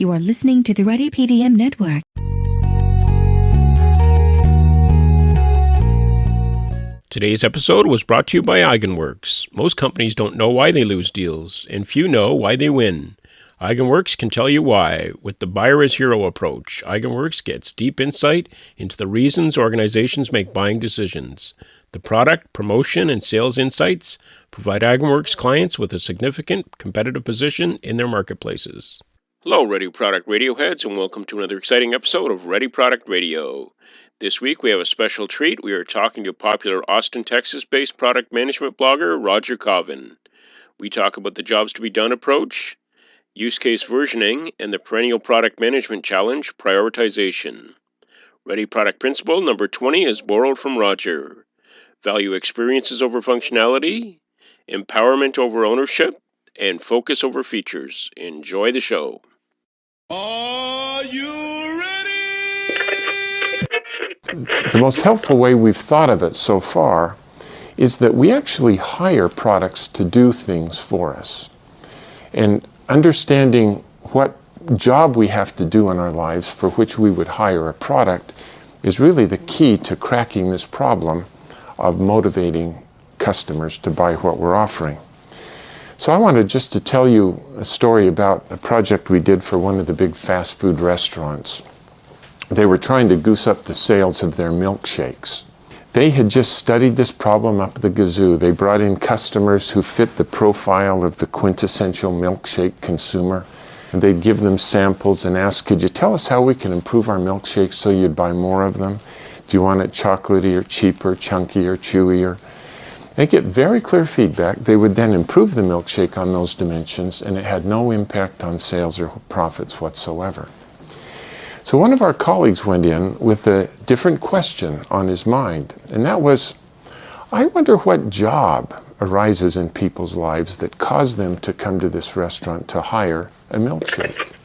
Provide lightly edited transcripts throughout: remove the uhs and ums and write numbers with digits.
You are listening to the Ready PDM Network. Today's episode was brought to you by Eigenworks. Most companies don't know why they lose deals, and few know why they win. Eigenworks can tell you why. With the buyer as hero approach, Eigenworks gets deep insight into the reasons organizations make buying decisions. The product, promotion, and sales insights provide Eigenworks clients with a significant competitive position in their marketplaces. Hello, Ready Product Radio heads, and welcome to another exciting episode of Ready Product Radio. This week we have a special treat. We are talking to popular Austin, Texas-based product management blogger Roger Cauvin. We talk about the jobs to be done approach, use case versioning, and the perennial product management challenge, prioritization. Ready Product Principle number 20 is borrowed from Roger. Value experiences over functionality, empowerment over ownership, and focus over features. Enjoy the show. Are you ready? The most helpful way we've thought of it so far is that we actually hire products to do things for us. And understanding what job we have to do in our lives for which we would hire a product is really the key to cracking this problem of motivating customers to buy what we're offering. So I wanted just to tell you a story about a project we did for one of the big fast food restaurants. They were trying to goose up the sales of their milkshakes. They had just studied this problem up the gazoo. They brought in customers who fit the profile of the quintessential milkshake consumer. And they'd give them samples and ask, could you tell us how we can improve our milkshakes so you'd buy more of them? Do you want it chocolatey or cheaper, chunky or chewier? They get very clear feedback. They would then improve the milkshake on those dimensions, and it had no impact on sales or profits whatsoever. So one of our colleagues went in with a different question on his mind, and that was, I wonder what job arises in people's lives that cause them to come to this restaurant to hire a milkshake.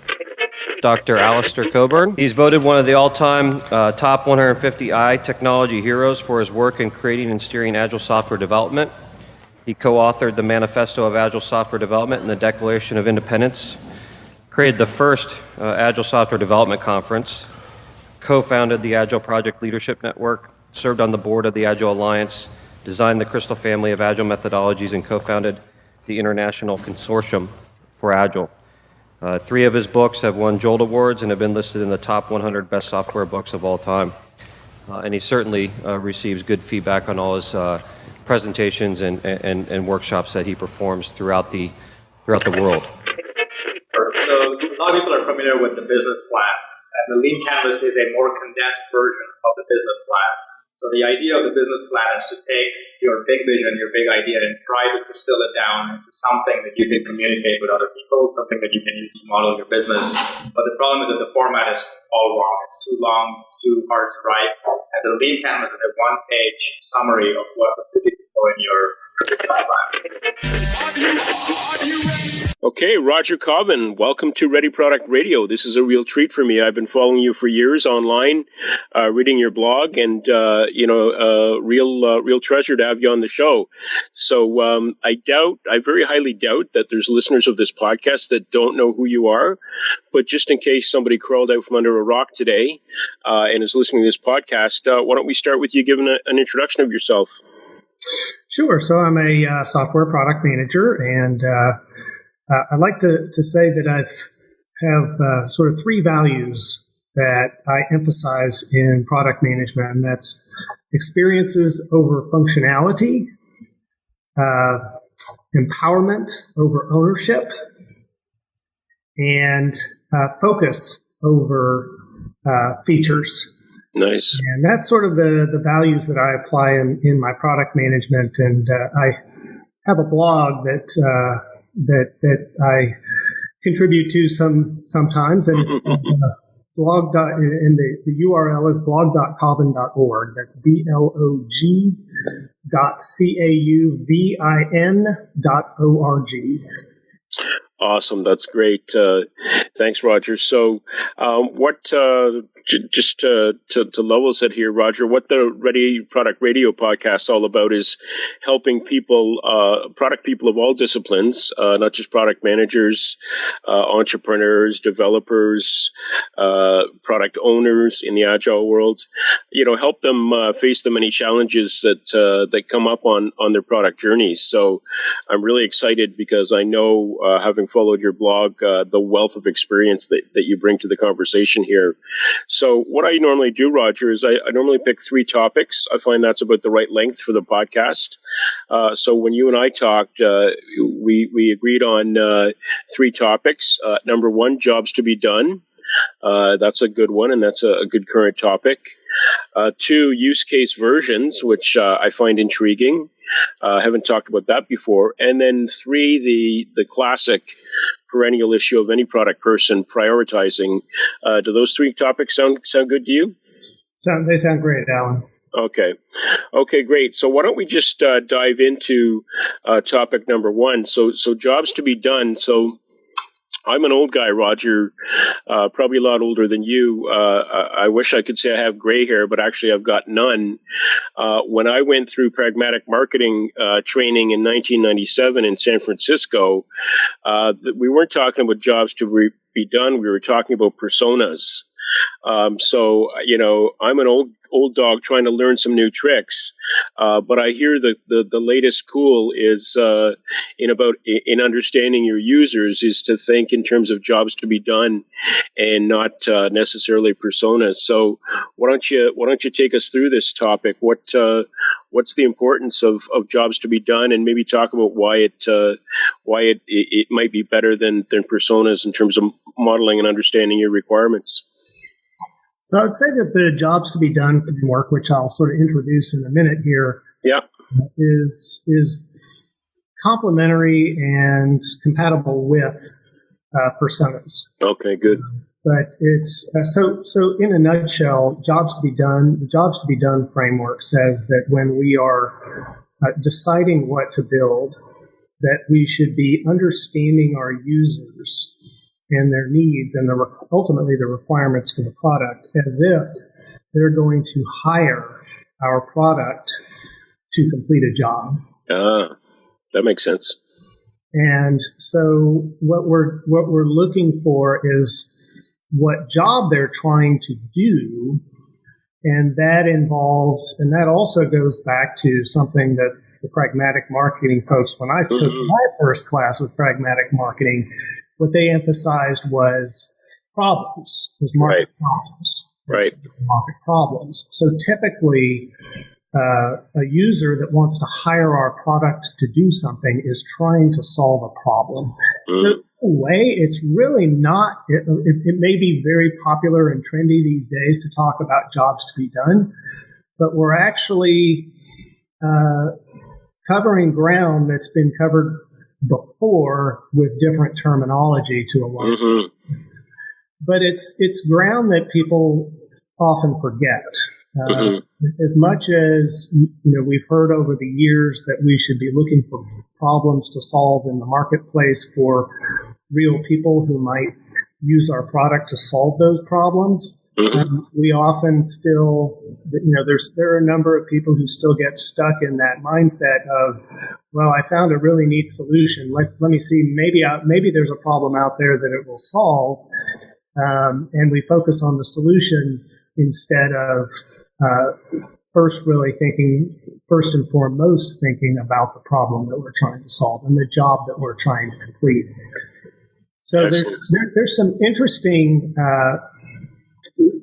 Dr. Roger Cauvin. He's voted one of the all-time top 150 technology heroes for his work in creating and steering agile software development. He co-authored the Manifesto of Agile Software Development and the Declaration of Independence, created the first Agile Software Development Conference, co-founded the Agile Project Leadership Network, served on the board of the Agile Alliance, designed the Crystal family of Agile methodologies, and co-founded the International Consortium for Agile. 3 of his books have won Jolt Awards and have been listed in the top 100 best software books of all time. And he certainly receives good feedback on all his presentations and workshops that he performs throughout the world. So a lot of people are familiar with the business plan, and the Lean Canvas is a more condensed version of the business plan. So the idea of the business plan is to take your big vision, your big idea, and try to distill it down into something that you can communicate with other people, something that you can use to model your business. But the problem is that the format is all wrong. It's too long, it's too hard to write. And the Lean Canvas is a one-page summary of what the people in your business plan. Okay, Roger Cauvin, welcome to Ready Product Radio. This is a real treat for me. I've been following you for years online, reading your blog, and real treasure to have you on the show. So I very highly doubt that there's listeners of this podcast that don't know who you are. But just in case somebody crawled out from under a rock today and is listening to this podcast, why don't we start with you giving an introduction of yourself? Sure. So I'm a software product manager, and I like to say that I have sort of 3 values that I emphasize in product management, and that's experiences over functionality, empowerment over ownership, and focus over features. Nice. And that's sort of the values that I apply in my product management. And I have a blog that I contribute to sometimes, and it's blog. And the URL is blog.cauvin.org. That's blog.cauvin.org. Awesome. That's great. Thanks, Roger. So what just to level set here, Roger, what the Ready Product Radio podcast is all about is helping people, product people of all disciplines, not just product managers, entrepreneurs, developers, product owners in the agile world, help them face the many challenges that come up on their product journeys. So I'm really excited because I know, having followed your blog, the wealth of experience that you bring to the conversation here. So what I normally do, Roger, is I normally pick 3 topics. I find that's about the right length for the podcast. So when you and I talked, we agreed on 3 topics. Number 1, jobs to be done. That's a good one, and that's a good current topic. 2, use case versions, which I find intriguing. Haven't talked about that before. And then 3, the classic perennial issue of any product person, prioritizing. Do those 3 topics sound good to you? They sound great, Alan. Okay, great. So why don't we just dive into topic number 1? So jobs to be done. So I'm an old guy, Roger, probably a lot older than you. I wish I could say I have gray hair, but actually I've got none. When I went through pragmatic marketing training in 1997 in San Francisco, we weren't talking about jobs to be done. We were talking about personas. So I'm an old dog trying to learn some new tricks. But I hear the latest cool is in understanding your users is to think in terms of jobs to be done and not necessarily personas. So why don't you take us through this topic? What's the importance of jobs to be done, and maybe talk about why it might be better than personas in terms of modeling and understanding your requirements. So I would say that the jobs to be done framework, which I'll sort of introduce in a minute here, is complementary and compatible with personas. Okay, good. But it's so in a nutshell, jobs to be done. The jobs to be done framework says that when we are deciding what to build, that we should be understanding our users and their needs and ultimately the requirements for the product as if they're going to hire our product to complete a job. That makes sense. And so what we're looking for is what job they're trying to do, and that also goes back to something that the pragmatic marketing folks, when I took my first class with pragmatic marketing, what they emphasized was market problems. Right. Market problems. So typically, a user that wants to hire our product to do something is trying to solve a problem. So in a way, it's really not, it may be very popular and trendy these days to talk about jobs to be done, but we're actually covering ground that's been covered before with different terminology to a large extent. But it's ground that people often forget. As much as we've heard over the years that we should be looking for problems to solve in the marketplace for real people who might use our product to solve those problems. We often still, there are a number of people who still get stuck in that mindset of, well, I found a really neat solution. Let me see, maybe there's a problem out there that it will solve. And we focus on the solution instead of first and foremost thinking about the problem that we're trying to solve and the job that we're trying to complete. So there's some interesting,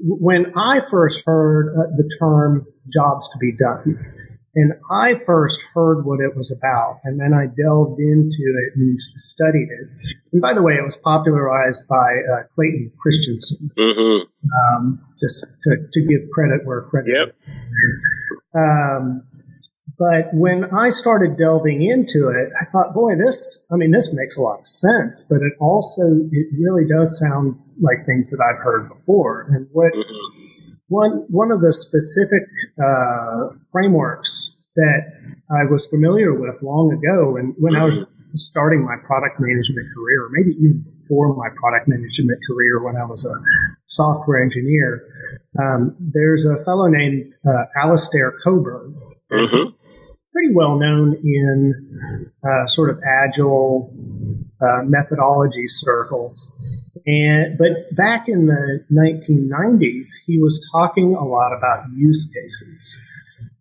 when I first heard the term jobs to be done, and I first heard what it was about, and then I delved into it and studied it. And by the way, it was popularized by Clayton Christensen, just to give credit where credit is. But when I started delving into it, I thought, boy, this makes a lot of sense, but it really does sound like things that I've heard before. And one of the specific frameworks that I was familiar with long ago, and when I was starting my product management career, or maybe even before my product management career when I was a software engineer, There's a fellow named Alistair Coburn, pretty well known in sort of agile methodology circles. But back in the 1990s, he was talking a lot about use cases.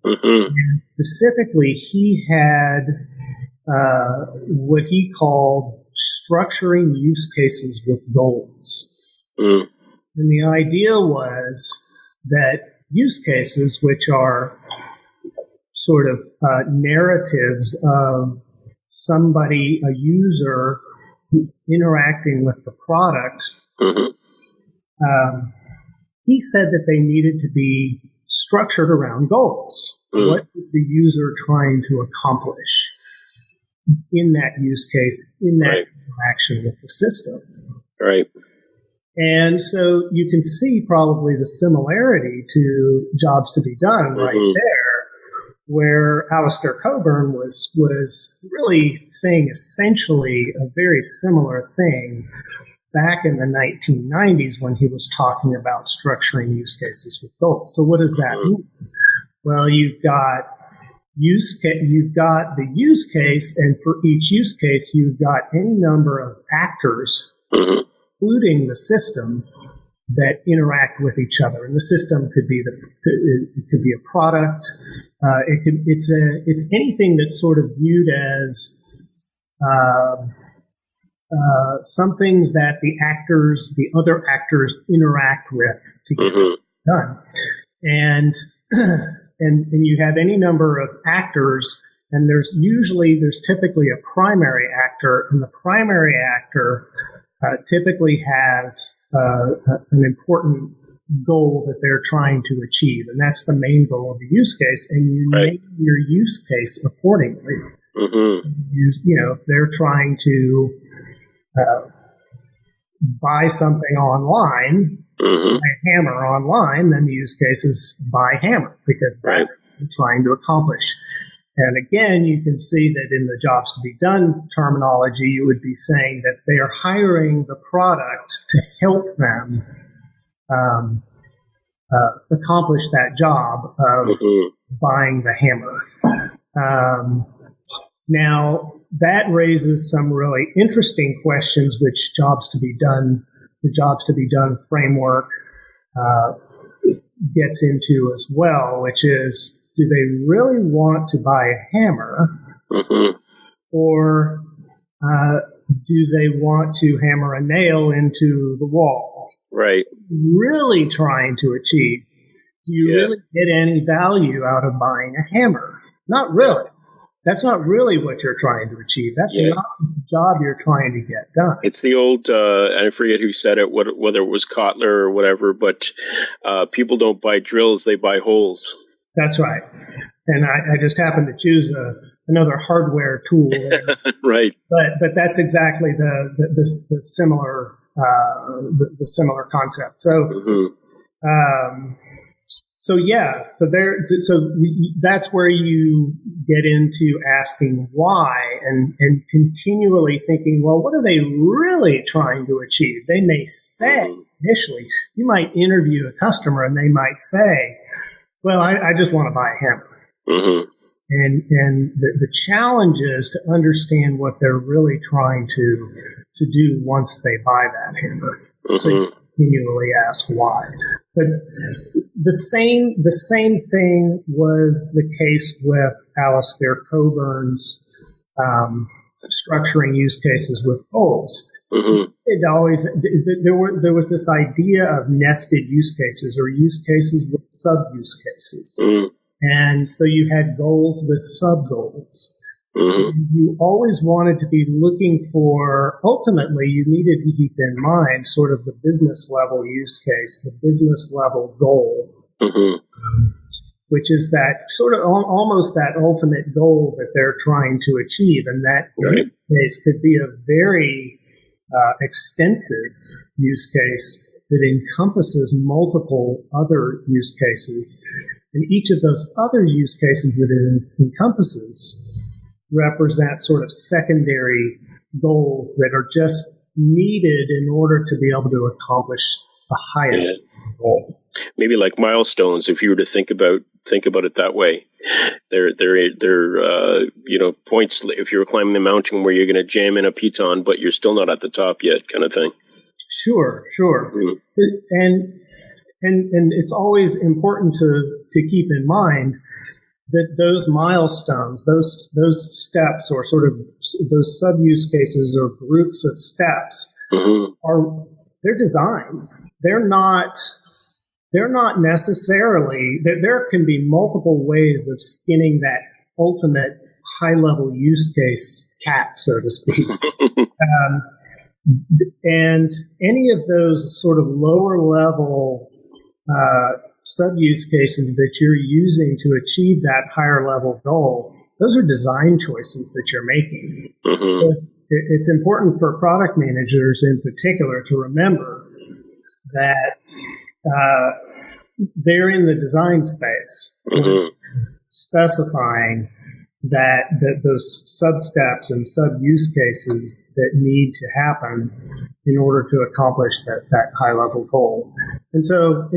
And specifically, he had what he called structuring use cases with goals. And the idea was that use cases, which are sort of narratives of somebody, a user, interacting with the product, he said that they needed to be structured around goals. What is the user trying to accomplish in that use case, in that interaction with the system? Right. And so you can see probably the similarity to Jobs to Be Done right there, where Alistair Coburn was really saying essentially a very similar thing back in the 1990s when he was talking about structuring use cases with goals. So what does that mean? Well, you've got the use case, and for each use case, you've got any number of actors, including the system, that interact with each other. And the system could be a product. It's anything that's sort of viewed as something that the other actors interact with to get it done. And you have any number of actors, and there's typically a primary actor, and the primary actor typically has an important goal that they're trying to achieve, and that's the main goal of the use case, and you name your use case accordingly. If they're trying to buy something online, buy a hammer online, then the use case is buy hammer, because that's what they're trying to accomplish. And again, you can see that in the Jobs to Be Done terminology, you would be saying that they are hiring the product to help them accomplish that job of buying the hammer. Now, that raises some really interesting questions, which the Jobs to Be Done framework gets into as well, which is, do they really want to buy a hammer, or do they want to hammer a nail into the wall? Right. Really trying to achieve? Do you really get any value out of buying a hammer? Not really. That's not really what you're trying to achieve. That's not the job you're trying to get done. It's the old, I forget who said it, whether it was Kotler or whatever, but people don't buy drills, they buy holes. That's right. And I just happened to choose another hardware tool there. Right. But that's exactly the similar the similar concept. So that's where you get into asking why and continually thinking, well, what are they really trying to achieve? They may say initially, you might interview a customer and they might say, well, I just want to buy a hammer. And the challenge is to understand what they're really trying to do once they buy that hammer. So you continually ask why. But the same thing was the case with Alistair Coburn's structuring use cases with goals. There was this idea of nested use cases, or use cases with sub-use cases. And so you had goals with sub-goals. You always wanted to be looking for, ultimately, you needed to keep in mind sort of the business level use case, the business level goal, which is that sort of almost that ultimate goal that they're trying to achieve. And that use case could be a very extensive use case that encompasses multiple other use cases. And each of those other use cases that it encompasses represent sort of secondary goals that are just needed in order to be able to accomplish the highest goal. maybe like milestones, if you were to think about it that way. They're points. If you're climbing the mountain where you're going to jam in a piton, but you're still not at the top yet, kind of thing. Sure. Mm. And it's always important to keep in mind that those milestones, those steps, or sort of those sub-use cases or groups of steps, they're designed. They're not necessarily. There can be multiple ways of skinning that ultimate high-level use case cat, so to speak. And any of those sort of lower-level sub-use cases that you're using to achieve that higher-level goal, those are design choices that you're making. It's important for product managers in particular to remember that they're in the design space, specifying that those sub-steps and sub-use cases that need to happen in order to accomplish that high-level goal. And so,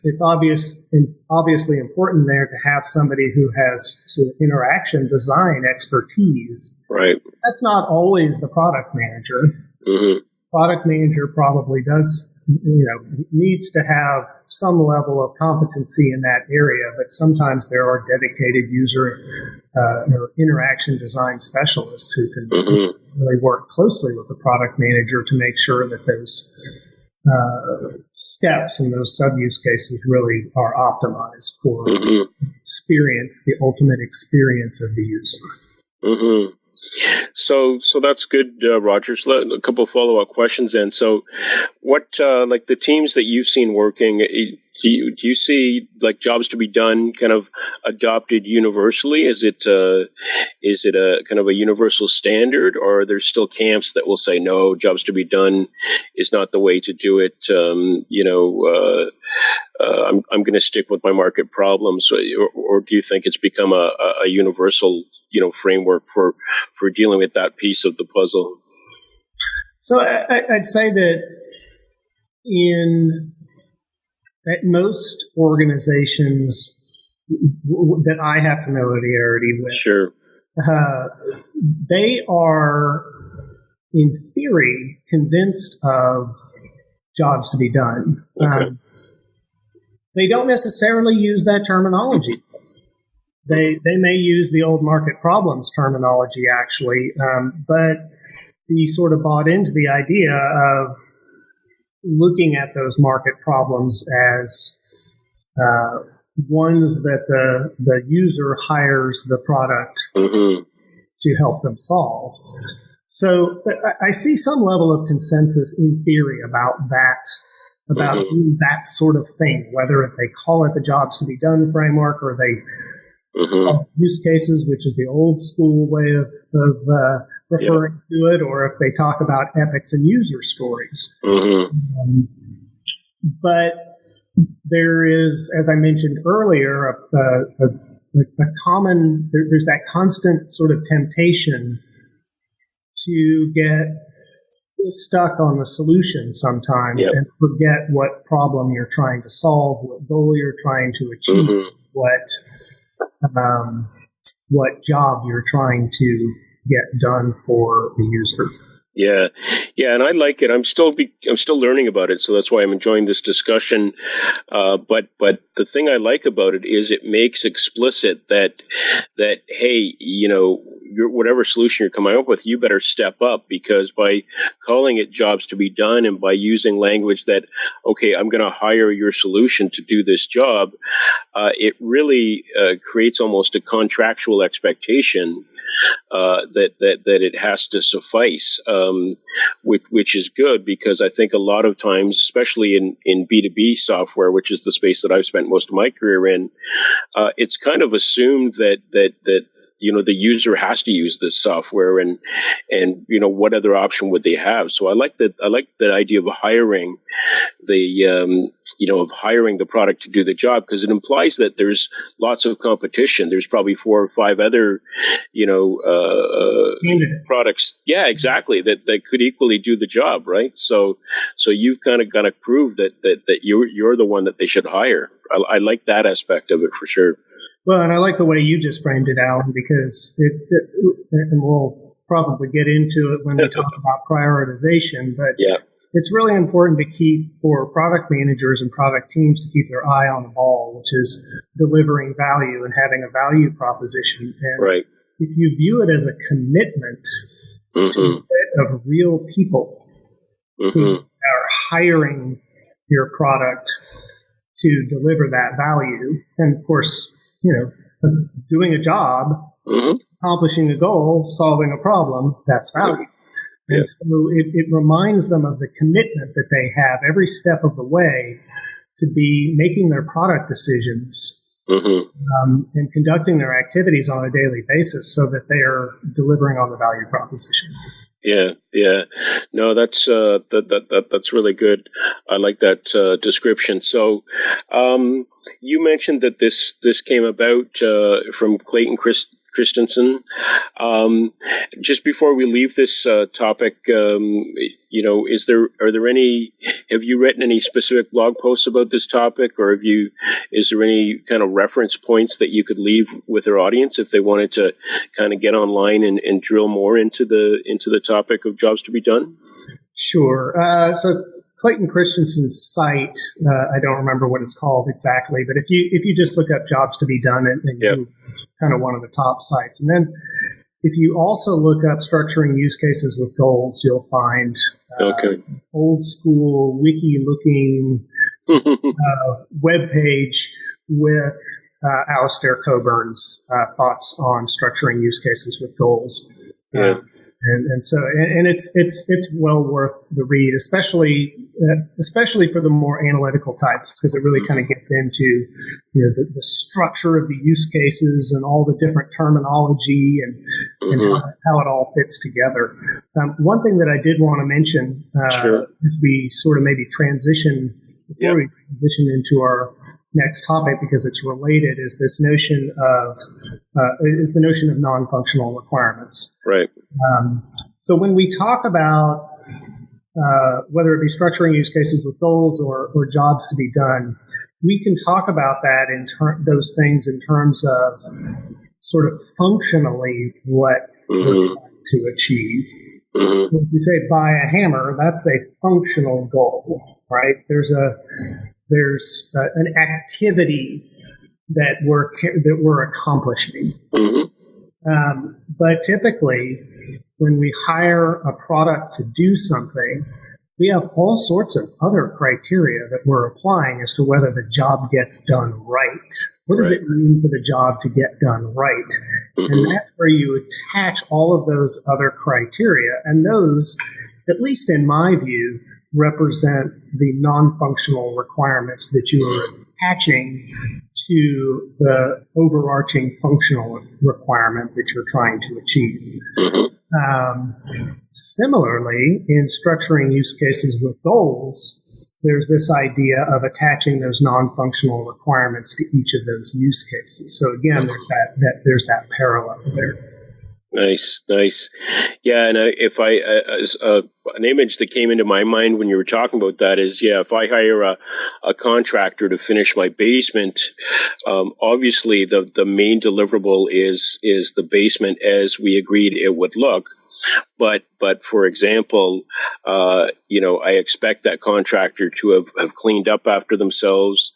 it's obviously important there to have somebody who has sort of interaction design expertise. Right. That's not always the product manager. Product manager probably does, needs to have some level of competency in that area, but sometimes there are dedicated user interaction design specialists who can really work closely with the product manager to make sure that those steps and those sub-use cases really are optimized for the ultimate experience of the user. So that's good, Roger. So a couple of follow-up questions then. So what, like the teams that you've seen working, do you see like jobs to be done kind of adopted universally? Is it a kind of a universal standard, or are there still camps that will say, no, jobs to be done is not the way to do it? I'm going to stick with my market problems, or do you think it's become a universal, framework for dealing with that piece of the puzzle? So I'd say that at most organizations that I have familiarity with, sure, they are, in theory, convinced of jobs to be done. Okay. They don't necessarily use that terminology. They may use the old market problems terminology, actually, but he sort of bought into the idea of looking at those market problems as ones that the user hires the product to help them solve. So I see some level of consensus in theory about doing that sort of thing, whether they call it the jobs to be done framework or they call it use cases, which is the old school way of referring to it, or if they talk about epics and user stories. But there is, as I mentioned earlier, there's that constant sort of temptation to get stuck on the solution sometimes and forget what problem you're trying to solve, what goal you're trying to achieve, what job you're trying to get done for the user. Yeah, and I like it. I'm still learning about it, so that's why I'm enjoying this discussion. But the thing I like about it is it makes explicit that hey, whatever solution you're coming up with, you better step up, because by calling it jobs to be done and by using language that, okay, I'm going to hire your solution to do this job, it really creates almost a contractual expectation that it has to suffice, which is good, because I think a lot of times, especially in B2B software, which is the space that I've spent most of my career in, it's kind of assumed that the user has to use this software, and what other option would they have? So I like that idea of hiring the of hiring the product to do the job, because it implies that there's lots of competition. There's probably 4 or 5 other, products. Yeah, exactly. That could equally do the job, right? So you've kind of got to prove that you're the one that they should hire. I like that aspect of it for sure. Well, and I like the way you just framed it, Alan, because and we'll probably get into it when we talk about prioritization, but yeah. It's really important to keep, for product managers and product teams, to keep their eye on the ball, which is delivering value and having a value proposition. And right. if you view it as a commitment to a set of real people who are hiring your product to deliver that value, and of course, doing a job, accomplishing a goal, solving a problem, that's value. And so it reminds them of the commitment that they have every step of the way to be making their product decisions and conducting their activities on a daily basis so that they are delivering on the value proposition. Yeah. No, that's really good. I like that description. So, you mentioned that this came about from Clayton Christensen. Just before we leave this topic, have you written any specific blog posts about this topic, or is there any kind of reference points that you could leave with our audience if they wanted to kind of get online and drill more into the topic of jobs to be done? Sure. So Clayton Christensen's site, I don't remember what it's called exactly, but if you just look up jobs to be done, and it's kind of one of the top sites. And then if you also look up structuring use cases with goals, you'll find old school wiki looking web page with Alistair Coburn's thoughts on structuring use cases with goals. And so it's well worth the read, especially for the more analytical types, because it really kind of gets into the structure of the use cases and all the different terminology and how it all fits together. One thing that I did want to mention as we sort of maybe transition before we transition into our next topic, because it's related, is this notion of non-functional requirements. Right. So when we talk about whether it be structuring use cases with goals or jobs to be done, we can talk about that those things in terms of sort of functionally what we're trying to achieve. When we say buy a hammer, that's a functional goal, right? There's an activity that we're accomplishing. But typically, when we hire a product to do something, we have all sorts of other criteria that we're applying as to whether the job gets done right. What does it mean for the job to get done right? And that's where you attach all of those other criteria. And those, at least in my view, represent the non-functional requirements that you are attaching to the overarching functional requirement that you're trying to achieve. Similarly, in structuring use cases with goals, there's this idea of attaching those non-functional requirements to each of those use cases. So again, there's that parallel there. Nice. Yeah, and an image that came into my mind when you were talking about that is, if I hire a contractor to finish my basement, obviously the main deliverable is the basement as we agreed it would look. But for example, I expect that contractor to have cleaned up after themselves.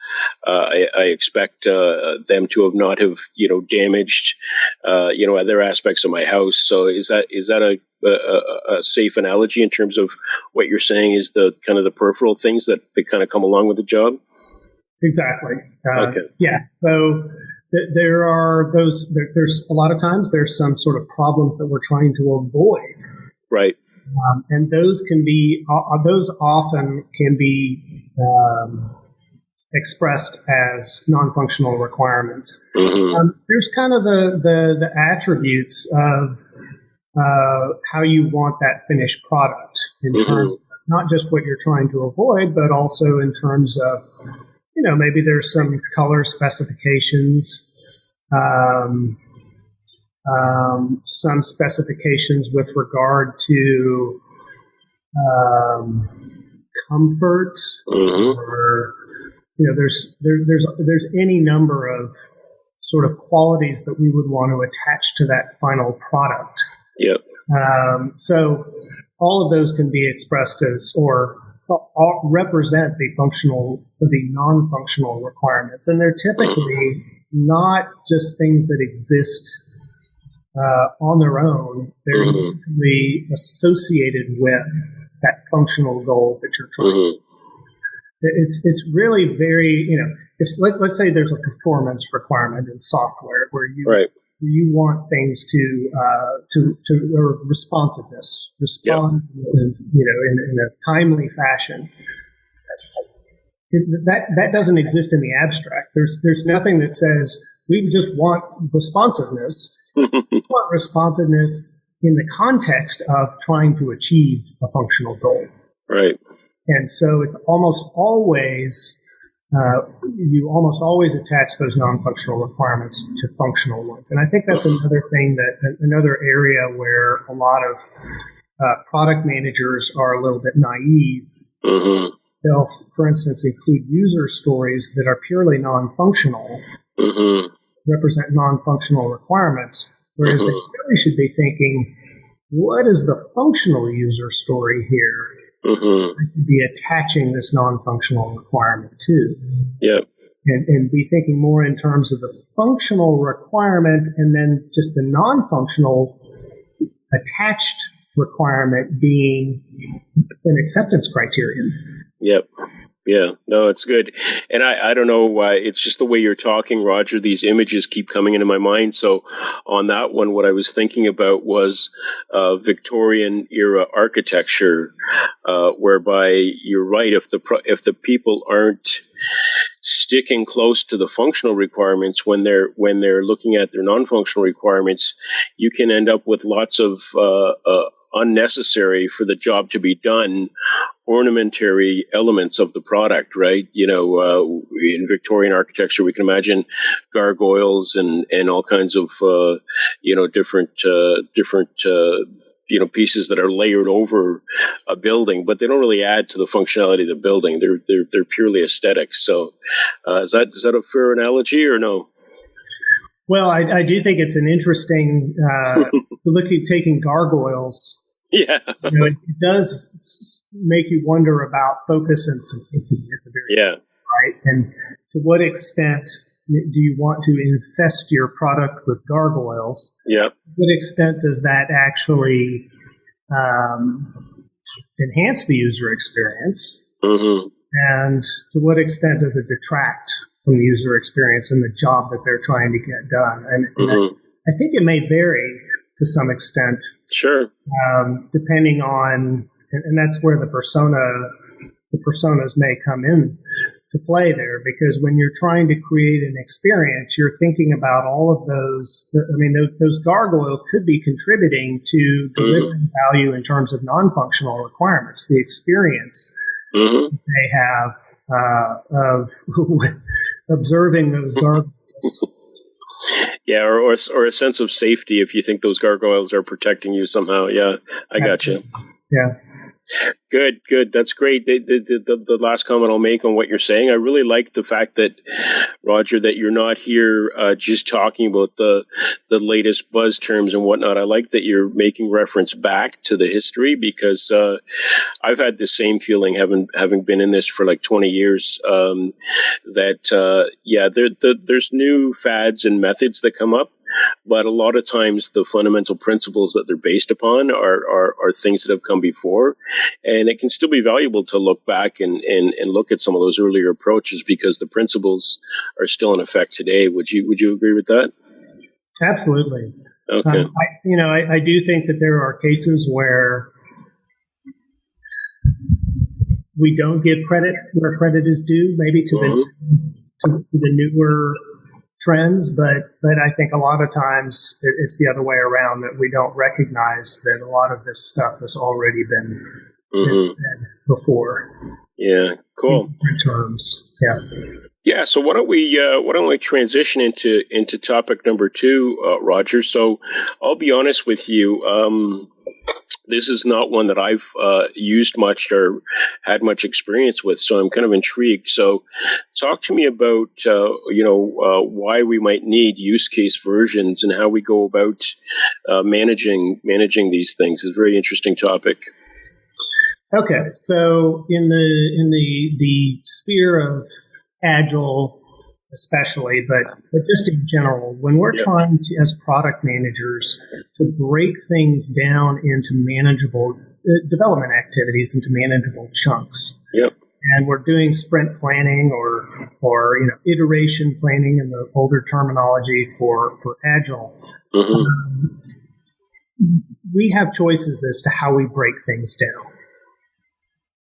I expect them to not have damaged other aspects of my house. So is that a safe analogy in terms of what you're saying is the kind of the peripheral things that kind of come along with the job? Exactly. Yeah. So there are those. There's a lot of times there's some sort of problems that we're trying to avoid. Right. And those often can be expressed as non-functional requirements. There's kind of the attributes of how you want that finished product in terms of not just what you're trying to avoid, but also in terms of, maybe there's some color specifications, some specifications with regard to comfort, or there's any number of sort of qualities that we would want to attach to that final product. Yep. So all of those can be expressed as, or represent the non-functional requirements, and they're typically not just things that exist on their own. They're usually associated with that functional goal that you're trying. It's really very, let's say there's a performance requirement in software where you want things to or responsiveness, respond, in a timely fashion. That doesn't exist in the abstract. There's nothing that says we just want responsiveness. We want responsiveness in the context of trying to achieve a functional goal. Right. And so it's almost always, you almost always attach those non-functional requirements to functional ones. And I think that's another thing, another area where a lot of product managers are a little bit naive. They'll, for instance, include user stories that are purely non-functional, represent non-functional requirements, whereas they really should be thinking, what is the functional user story here? I could be attaching this non-functional requirement to. Yep. And be thinking more in terms of the functional requirement and then just the non-functional attached requirement being an acceptance criterion. Yep. Yeah, no, it's good. And I don't know why, it's just the way you're talking, Roger, these images keep coming into my mind. So on that one, what I was thinking about was Victorian era architecture, whereby you're right, if the people aren't sticking close to the functional requirements when they're looking at their non-functional requirements, you can end up with lots of unnecessary for the job to be done ornamentary elements of the product, right? In Victorian architecture, we can imagine gargoyles and all kinds of different pieces that are layered over a building, but they don't really add to the functionality of the building. They're purely aesthetic. So, is that a fair analogy or no? Well, I do think it's an interesting look at taking gargoyles. Yeah, it does make you wonder about focus and simplicity at the very end, right? And to what extent do you want to infest your product with gargoyles? Yeah. To what extent does that actually enhance the user experience? And to what extent does it detract from the user experience and the job that they're trying to get done? And I think it may vary to some extent. Sure. Depending on, and that's where the personas may come in to play there, because when you're trying to create an experience, you're thinking about all of those. I mean, those gargoyles could be contributing to delivering value in terms of non-functional requirements, the experience they have of observing those gargoyles. Yeah, or a sense of safety if you think those gargoyles are protecting you somehow. Yeah, I got you. Yeah. Good. That's great. The last comment I'll make on what you're saying, I really like the fact that, Roger, that you're not here just talking about the latest buzz terms and whatnot. I like that you're making reference back to the history, because I've had the same feeling having been in this for like 20 years, there's new fads and methods that come up. But a lot of times the fundamental principles that they're based upon are things that have come before. And it can still be valuable to look back and look at some of those earlier approaches, because the principles are still in effect today. Would you agree with that? Absolutely. Okay. I do think that there are cases where we don't give credit where credit is due, maybe to the newer trends, but I think a lot of times it's the other way around, that we don't recognize that a lot of this stuff has already been than before. Yeah, cool. In terms, yeah. Yeah, so why don't we transition into topic number 2, Roger? So I'll be honest with you. This is not one that I've used much or had much experience with, so I'm kind of intrigued. So talk to me about why we might need use case versions and how we go about managing these things. It's a very interesting topic. Okay, so in the sphere of Agile especially, but just in general, when we're trying to, as product managers, to break things down into manageable development activities, into manageable chunks. Yep. And we're doing sprint planning or iteration planning in the older terminology for Agile. We have choices as to how we break things down.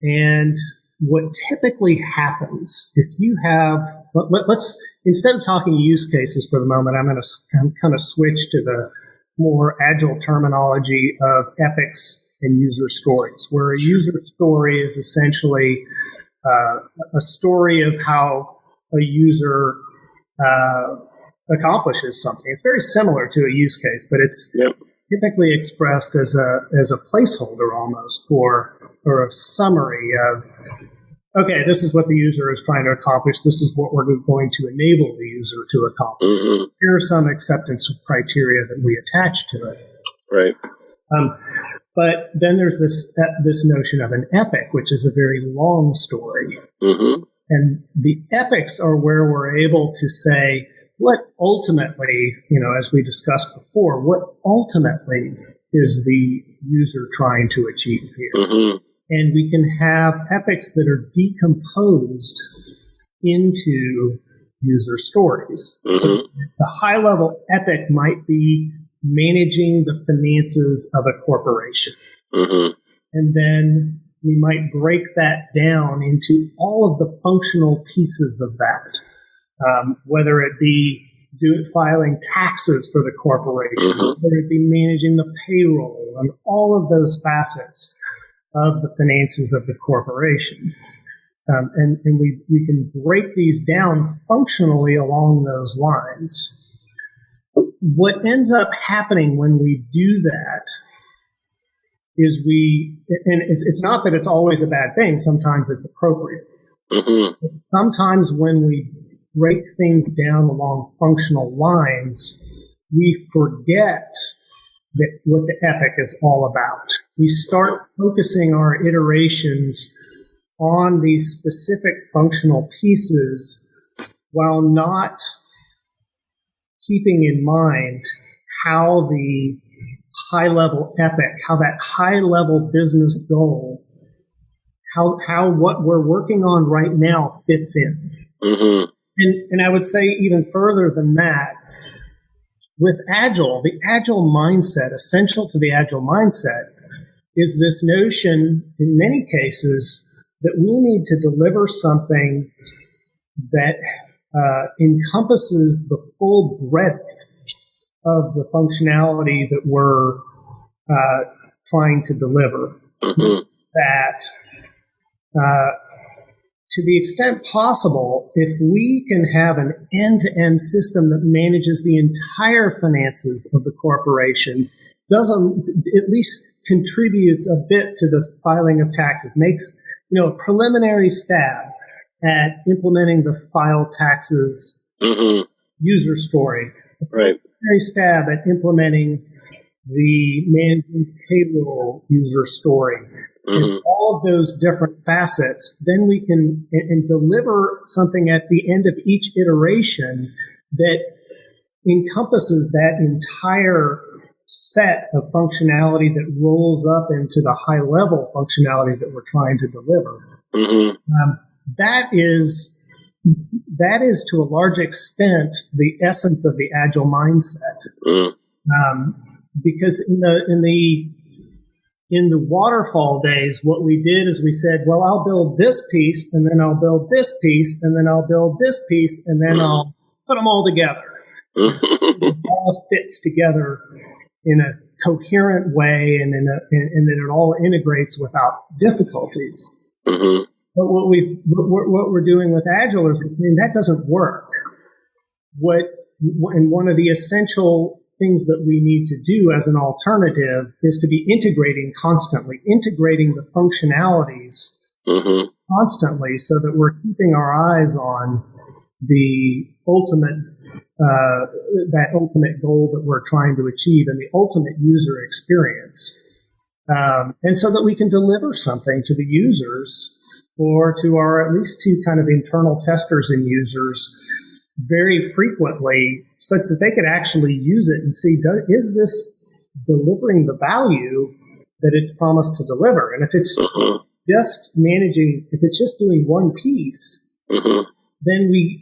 And what typically happens if you have, let's instead of talking use cases for the moment, I'm going to kind of switch to the more Agile terminology of epics and user stories, where a user story is essentially a story of how a user accomplishes something. It's very similar to a use case, but it's typically expressed as a placeholder almost for a summary of, okay, this is what the user is trying to accomplish. This is what we're going to enable the user to accomplish. Here are some acceptance criteria that we attach to it. Right. But then there's this notion of an epic, which is a very long story. And the epics are where we're able to say what ultimately, as we discussed before, what ultimately is the user trying to achieve here. And we can have epics that are decomposed into user stories. So the high-level epic might be managing the finances of a corporation. And then we might break that down into all of the functional pieces of that, whether it be filing taxes for the corporation, whether it be managing the payroll, and all of those facets of the finances of the corporation. And we can break these down functionally along those lines. What ends up happening when we do that is and it's not that it's always a bad thing, sometimes it's appropriate. Sometimes when we break things down along functional lines, we forget what the epic is all about. We start focusing our iterations on these specific functional pieces while not keeping in mind how the high-level epic, how that high-level business goal, how what we're working on right now fits in. And I would say even further than that, with Agile, the Agile mindset, essential to the Agile mindset, is this notion, in many cases, that we need to deliver something that encompasses the full breadth of the functionality that we're trying to deliver. That to the extent possible, if we can have an end-to-end system that manages the entire finances of the corporation, at least contributes a bit to the filing of taxes, makes a preliminary stab at implementing the file taxes user story, a preliminary stab at implementing the managing payroll user story. And all of those different facets, then we can and deliver something at the end of each iteration that encompasses that entire set of functionality that rolls up into the high-level functionality that we're trying to deliver. That is to a large extent the essence of the Agile mindset, because in the waterfall days, what we did is we said, well, I'll build this piece, and then I'll build this piece, and then I'll build this piece, and then I'll put them all together. It all fits together in a coherent way and and that it all integrates without difficulties. Mm-hmm. But what we're doing with Agile is saying that doesn't work. And one of the essential things that we need to do as an alternative is to be integrating the functionalities Mm-hmm. constantly, so that we're keeping our eyes on the ultimate that ultimate goal that we're trying to achieve and the ultimate user experience, and so that we can deliver something to the users or to at least to kind of internal testers and users very frequently, such that they could actually use it and see, is this delivering the value that it's promised to deliver? And if it's Mm-hmm. if it's just doing one piece, Mm-hmm. then we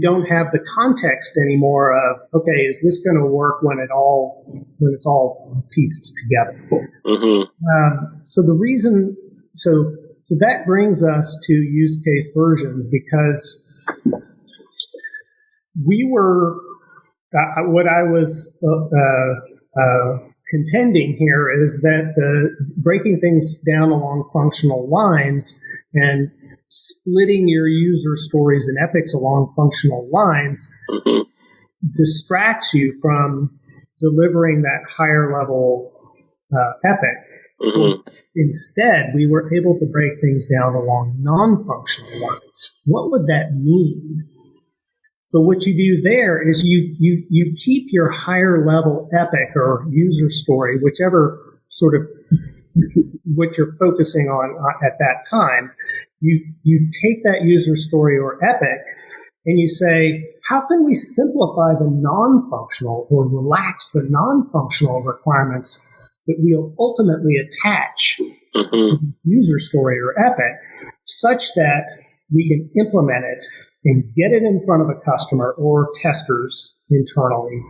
don't have the context anymore of, okay, is this going to work when it's all pieced together? Mm-hmm. So that brings us to use case versions, because we were what I was contending here is that breaking things down along functional lines and splitting your user stories and epics along functional lines Mm-hmm. distracts you from delivering that higher level epic. Mm-hmm. Instead, we were able to break things down along non-functional lines. What would that mean? So what you do there is you keep your higher level epic or user story, whichever sort of what you're focusing on at that time. You take that user story or epic and you say, how can we simplify the non-functional or relax the non-functional requirements that we'll ultimately attach Mm-hmm. to the user story or epic, such that we can implement it and get it in front of a customer or testers internally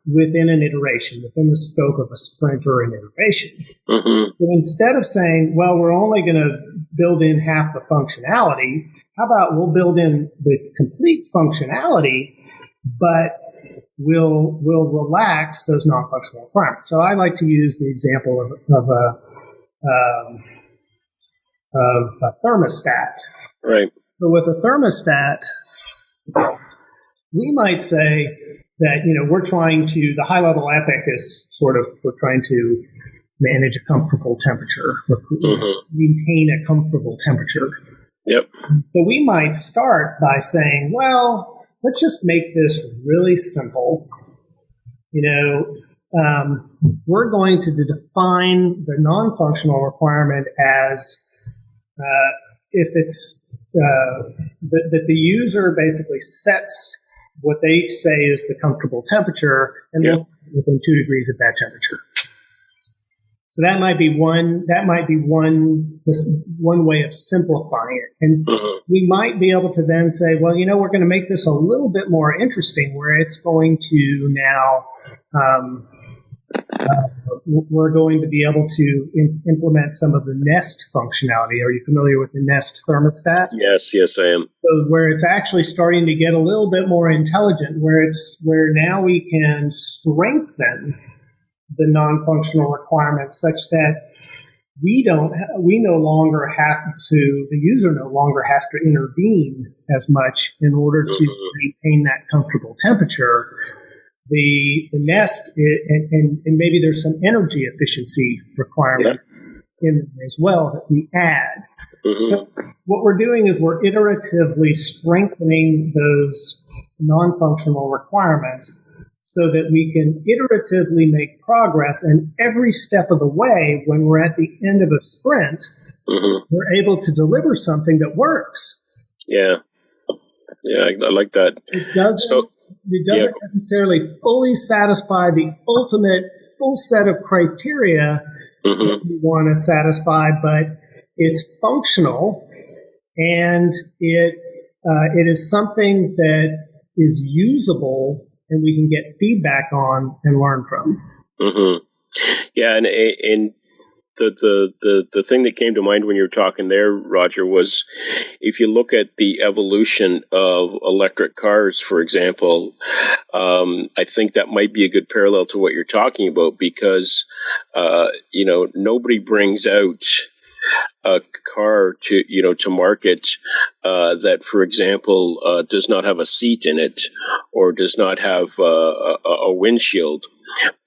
within an iteration, within the scope of a sprint or an iteration. Mm-hmm. But instead of saying, well, we're only going to build in half the functionality, how about we'll build in the complete functionality, but we'll relax those non-functional requirements. So I like to use the example of a thermostat. Right. So with a thermostat, we might say that, we're trying to, the high level epic is sort of, we're trying to manage a comfortable temperature, or maintain a comfortable temperature. Yep. So we might start by saying, well, let's just make this really simple. We're going to define the non-functional requirement as if it's that the user basically sets what they say is the comfortable temperature and within 2 degrees of that temperature. So that might be one way of simplifying it. And we might be able to then say, well, we're going to make this a little bit more interesting, where it's going to now we're going to be able to implement some of the Nest functionality. Are you familiar with the Nest thermostat? Yes, I am. So where it's actually starting to get a little bit more intelligent, where now we can strengthen the non-functional requirements such that the user no longer has to intervene as much in order to maintain that comfortable temperature. The Nest, and maybe there's some energy efficiency requirement in there as well that we add. So what we're doing is we're iteratively strengthening those non-functional requirements so that we can iteratively make progress, and every step of the way, when we're at the end of a sprint, we're able to deliver something that works. Yeah, I like that. It doesn't necessarily fully satisfy the ultimate full set of criteria that we want to satisfy, but it's functional, and it is something that is usable and we can get feedback on and learn from. Yeah, and the thing that came to mind when you were talking there, Roger, was if you look at the evolution of electric cars, for example, I think that might be a good parallel to what you're talking about because, nobody brings out a car to market that, for example, does not have a seat in it or does not have a windshield.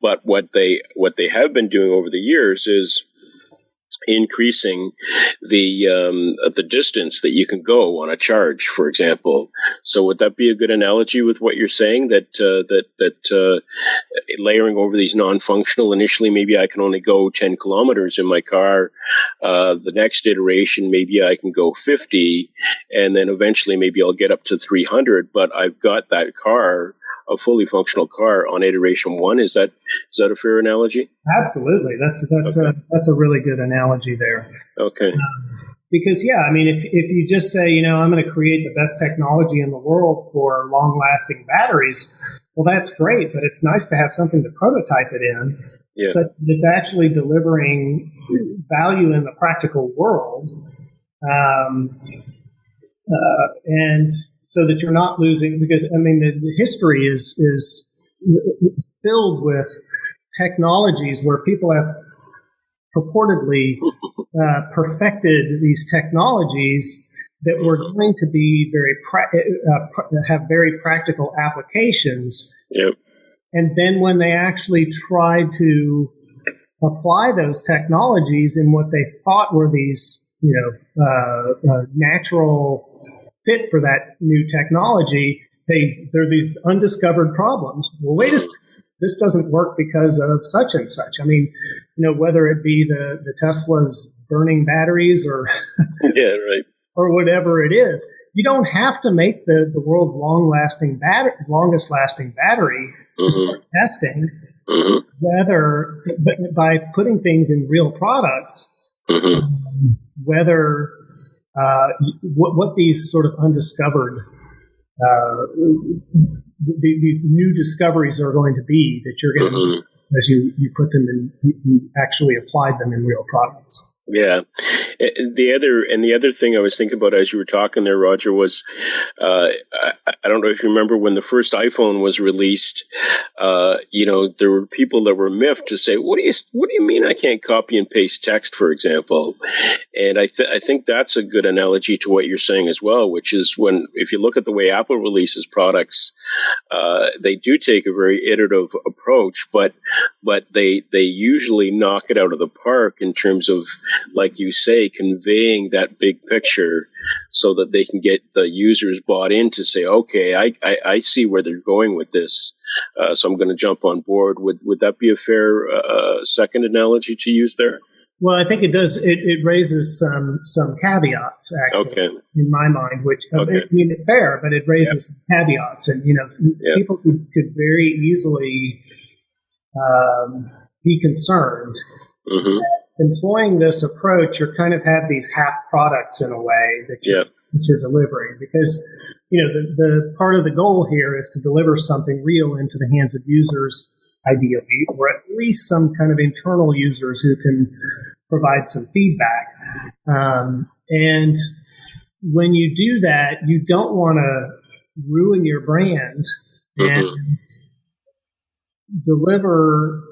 But what they have been doing over the years is increasing the distance that you can go on a charge, for example. So would that be a good analogy with what you're saying? That layering over these non-functional, initially maybe I can only go 10 kilometers in my car. The next iteration, maybe I can go 50, and then eventually maybe I'll get up to 300. But I've got that car, a fully functional car, on iteration 1. Is that a fair analogy? Absolutely. That's a really good analogy there. Okay. Because if you just say, I'm going to create the best technology in the world for long-lasting batteries, well, that's great, but it's nice to have something to prototype it in. Yeah. So it's actually delivering value in the practical world. And so that you're not losing, because the history is filled with technologies where people have purportedly perfected these technologies that were going to be have very practical applications. Yep. And then when they actually tried to apply those technologies in what they thought were these natural fit for that new technology, there are these undiscovered problems. Well, wait a second, this doesn't work because of such and such. Whether it be the Tesla's burning batteries or yeah, right, or whatever it is, you don't have to make the world's longest lasting battery to start testing. Whether by putting things in real products, whether what these sort of undiscovered, these new discoveries are going to be that you're going to, as you put them in, you actually applied them in real products. Yeah. The other thing I was thinking about as you were talking there, Roger, was I don't know if you remember when the first iPhone was released. There were people that were miffed to say, "What do you mean I can't copy and paste text, for example?" And I think that's a good analogy to what you're saying as well, which is if you look at the way Apple releases products, they do take a very iterative approach, but they usually knock it out of the park in terms of, like you say, conveying that big picture so that they can get the users bought in to say, okay, I see where they're going with this, so I'm going to jump on board. Would that be a fair second analogy to use there? Well, I think it does. It raises some caveats, actually, in my mind, which, it's fair, but it raises some caveats. And, people could very easily be concerned that employing this approach, you kind of have these half products in a way that you're delivering, because, the part of the goal here is to deliver something real into the hands of users, ideally, or at least some kind of internal users who can provide some feedback. And when you do that, you don't want to ruin your brand and deliver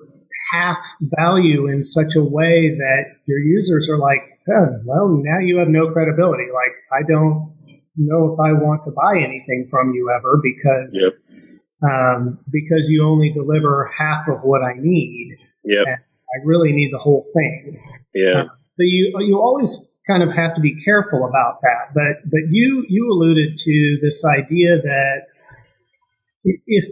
half value in such a way that your users are like, oh, well, now you have no credibility. Like, I don't know if I want to buy anything from you ever because you only deliver half of what I need. Yep. And I really need the whole thing. Yeah. So you always kind of have to be careful about that. But you alluded to this idea that if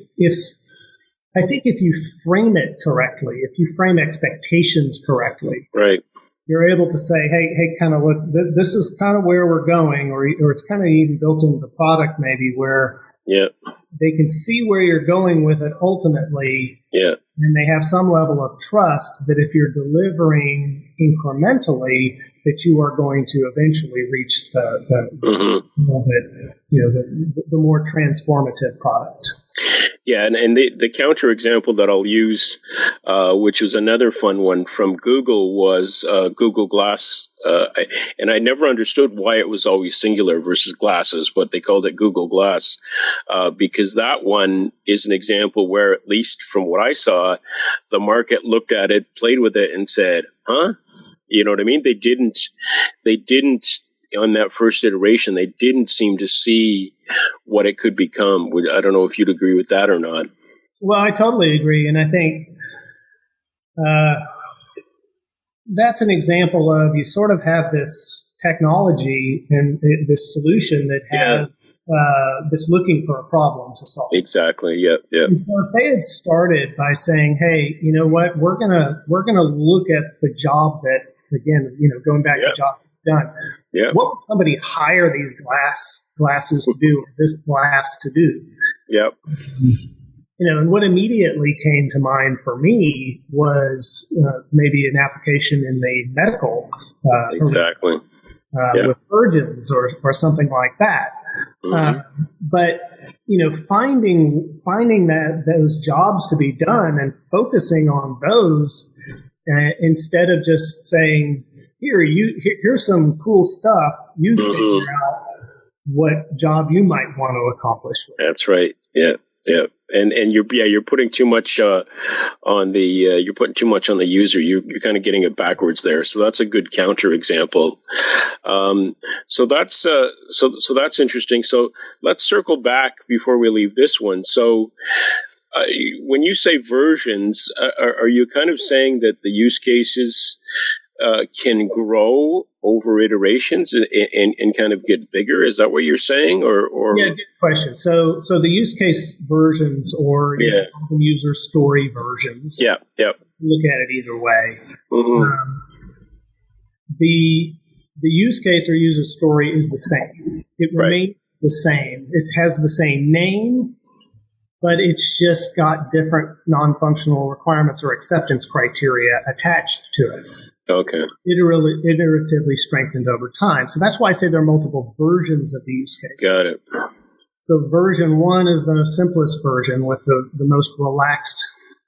you frame it correctly, if you frame expectations correctly, right, you're able to say, hey, kind of look, this is kind of where we're going, or it's kind of even built into the product maybe where they can see where you're going with it ultimately. Yeah. And they have some level of trust that if you're delivering incrementally, that you are going to eventually reach the more transformative product. Yeah, and the counter example that I'll use, which was another fun one from Google, was Google Glass. And I never understood why it was always singular versus glasses, but they called it Google Glass, because that one is an example where, at least from what I saw, the market looked at it, played with it, and said, huh? You know what I mean? They didn't, on that first iteration, they didn't seem to see what it could become. I don't know if you'd agree with that or not. Well, I totally agree. And I think that's an example of, you sort of have this technology and this solution that has, that's looking for a problem to solve. Exactly. Yeah. And so if they had started by saying, hey, you know what, we're gonna look at the job that, again, going back to job done. Yeah. What would somebody hire these glasses to do, or this glass to do? Yep. And what immediately came to mind for me was maybe an application in the medical exactly. With surgeons or something like that. Mm-hmm. But finding that those jobs to be done and focusing on those instead of just saying, here's some cool stuff, you figure out what job you might want to accomplish with. That's right. Yeah. And you're putting too much on the user. You're kind of getting it backwards there. So that's a good counter example. So that's interesting. So let's circle back before we leave this one. So when you say versions, are you kind of saying that the use cases can grow over iterations and kind of get bigger? Is that what you're saying? Or yeah, good question. So the use case versions or the user story versions. Yeah. Look at it either way. Mm-hmm. The use case or user story is the same. It remains the same. It has the same name, but it's just got different non-functional requirements or acceptance criteria attached to it. Okay. Iteratively strengthened over time. So that's why I say there are multiple versions of the use case. Got it. So version 1 is the simplest version with the most relaxed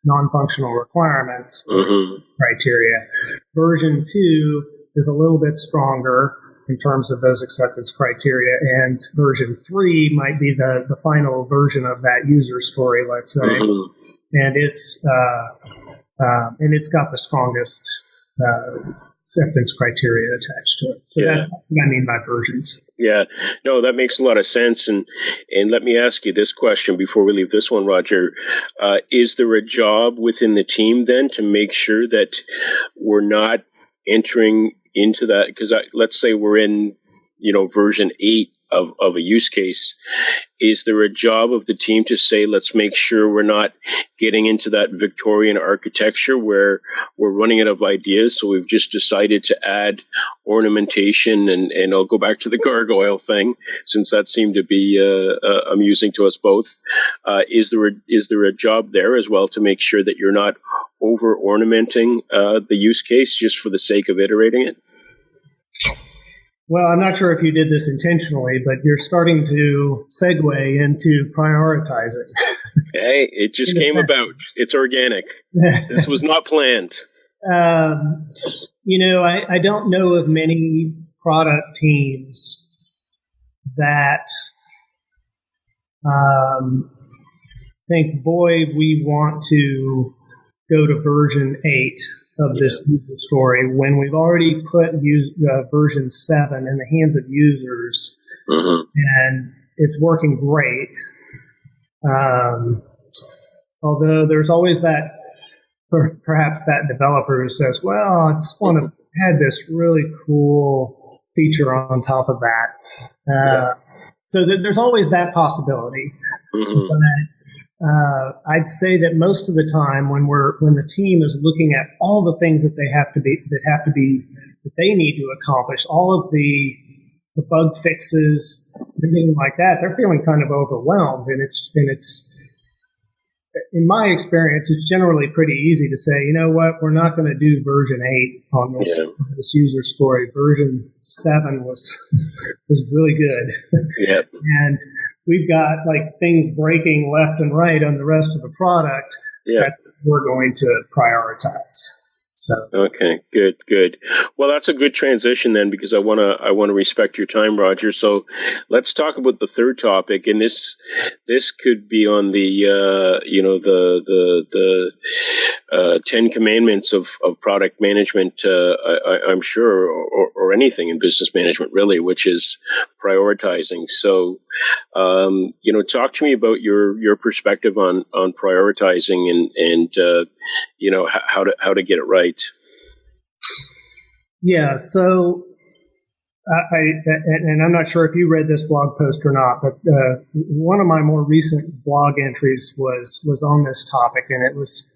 non-functional requirements criteria. Version 2 is a little bit stronger in terms of those acceptance criteria, and version 3 might be the final version of that user story, let's say, and it's got the strongest acceptance criteria attached to it. So that's what I mean by versions. Yeah, no, that makes a lot of sense. And let me ask you this question before we leave this one, Roger. Is there a job within the team then to make sure that we're not entering into that? Because let's say we're in, version 8 of a use case. Is there a job of the team to say, let's make sure we're not getting into that Victorian architecture where we're running out of ideas, so we've just decided to add ornamentation, and I'll go back to the gargoyle thing, since that seemed to be amusing to us both. Is there a job there as well to make sure that you're not over-ornamenting the use case just for the sake of iterating it? Well, I'm not sure if you did this intentionally, but you're starting to segue into prioritizing. Hey, it just came about. It's organic. This was not planned. I don't know of many product teams that think, boy, we want to go to version 8 of this user story when we've already put version 7 in the hands of users, and it's working great. Although there's always that, perhaps that developer who says, well, I just want to add this really cool feature on top of that. So there's always that possibility. But I'd say that most of the time when the team is looking at all the things that they need to accomplish, all of the bug fixes, everything like that, they're feeling kind of overwhelmed, and it's in my experience, it's generally pretty easy to say, you know what, we're not going to do version 8 on this user story. Version 7 was really good. Yep. And we've got like things breaking left and right on the rest of the product that we're going to prioritize. So okay, good. Well, that's a good transition then, because I want to respect your time, Roger. So let's talk about the third topic, and this could be on the the 10 commandments of product management. I'm sure, or anything in business management really, which is prioritizing. So talk to me about your perspective on prioritizing and how to get it right. Yeah, so and I'm not sure if you read this blog post or not, but one of my more recent blog entries was on this topic, and it was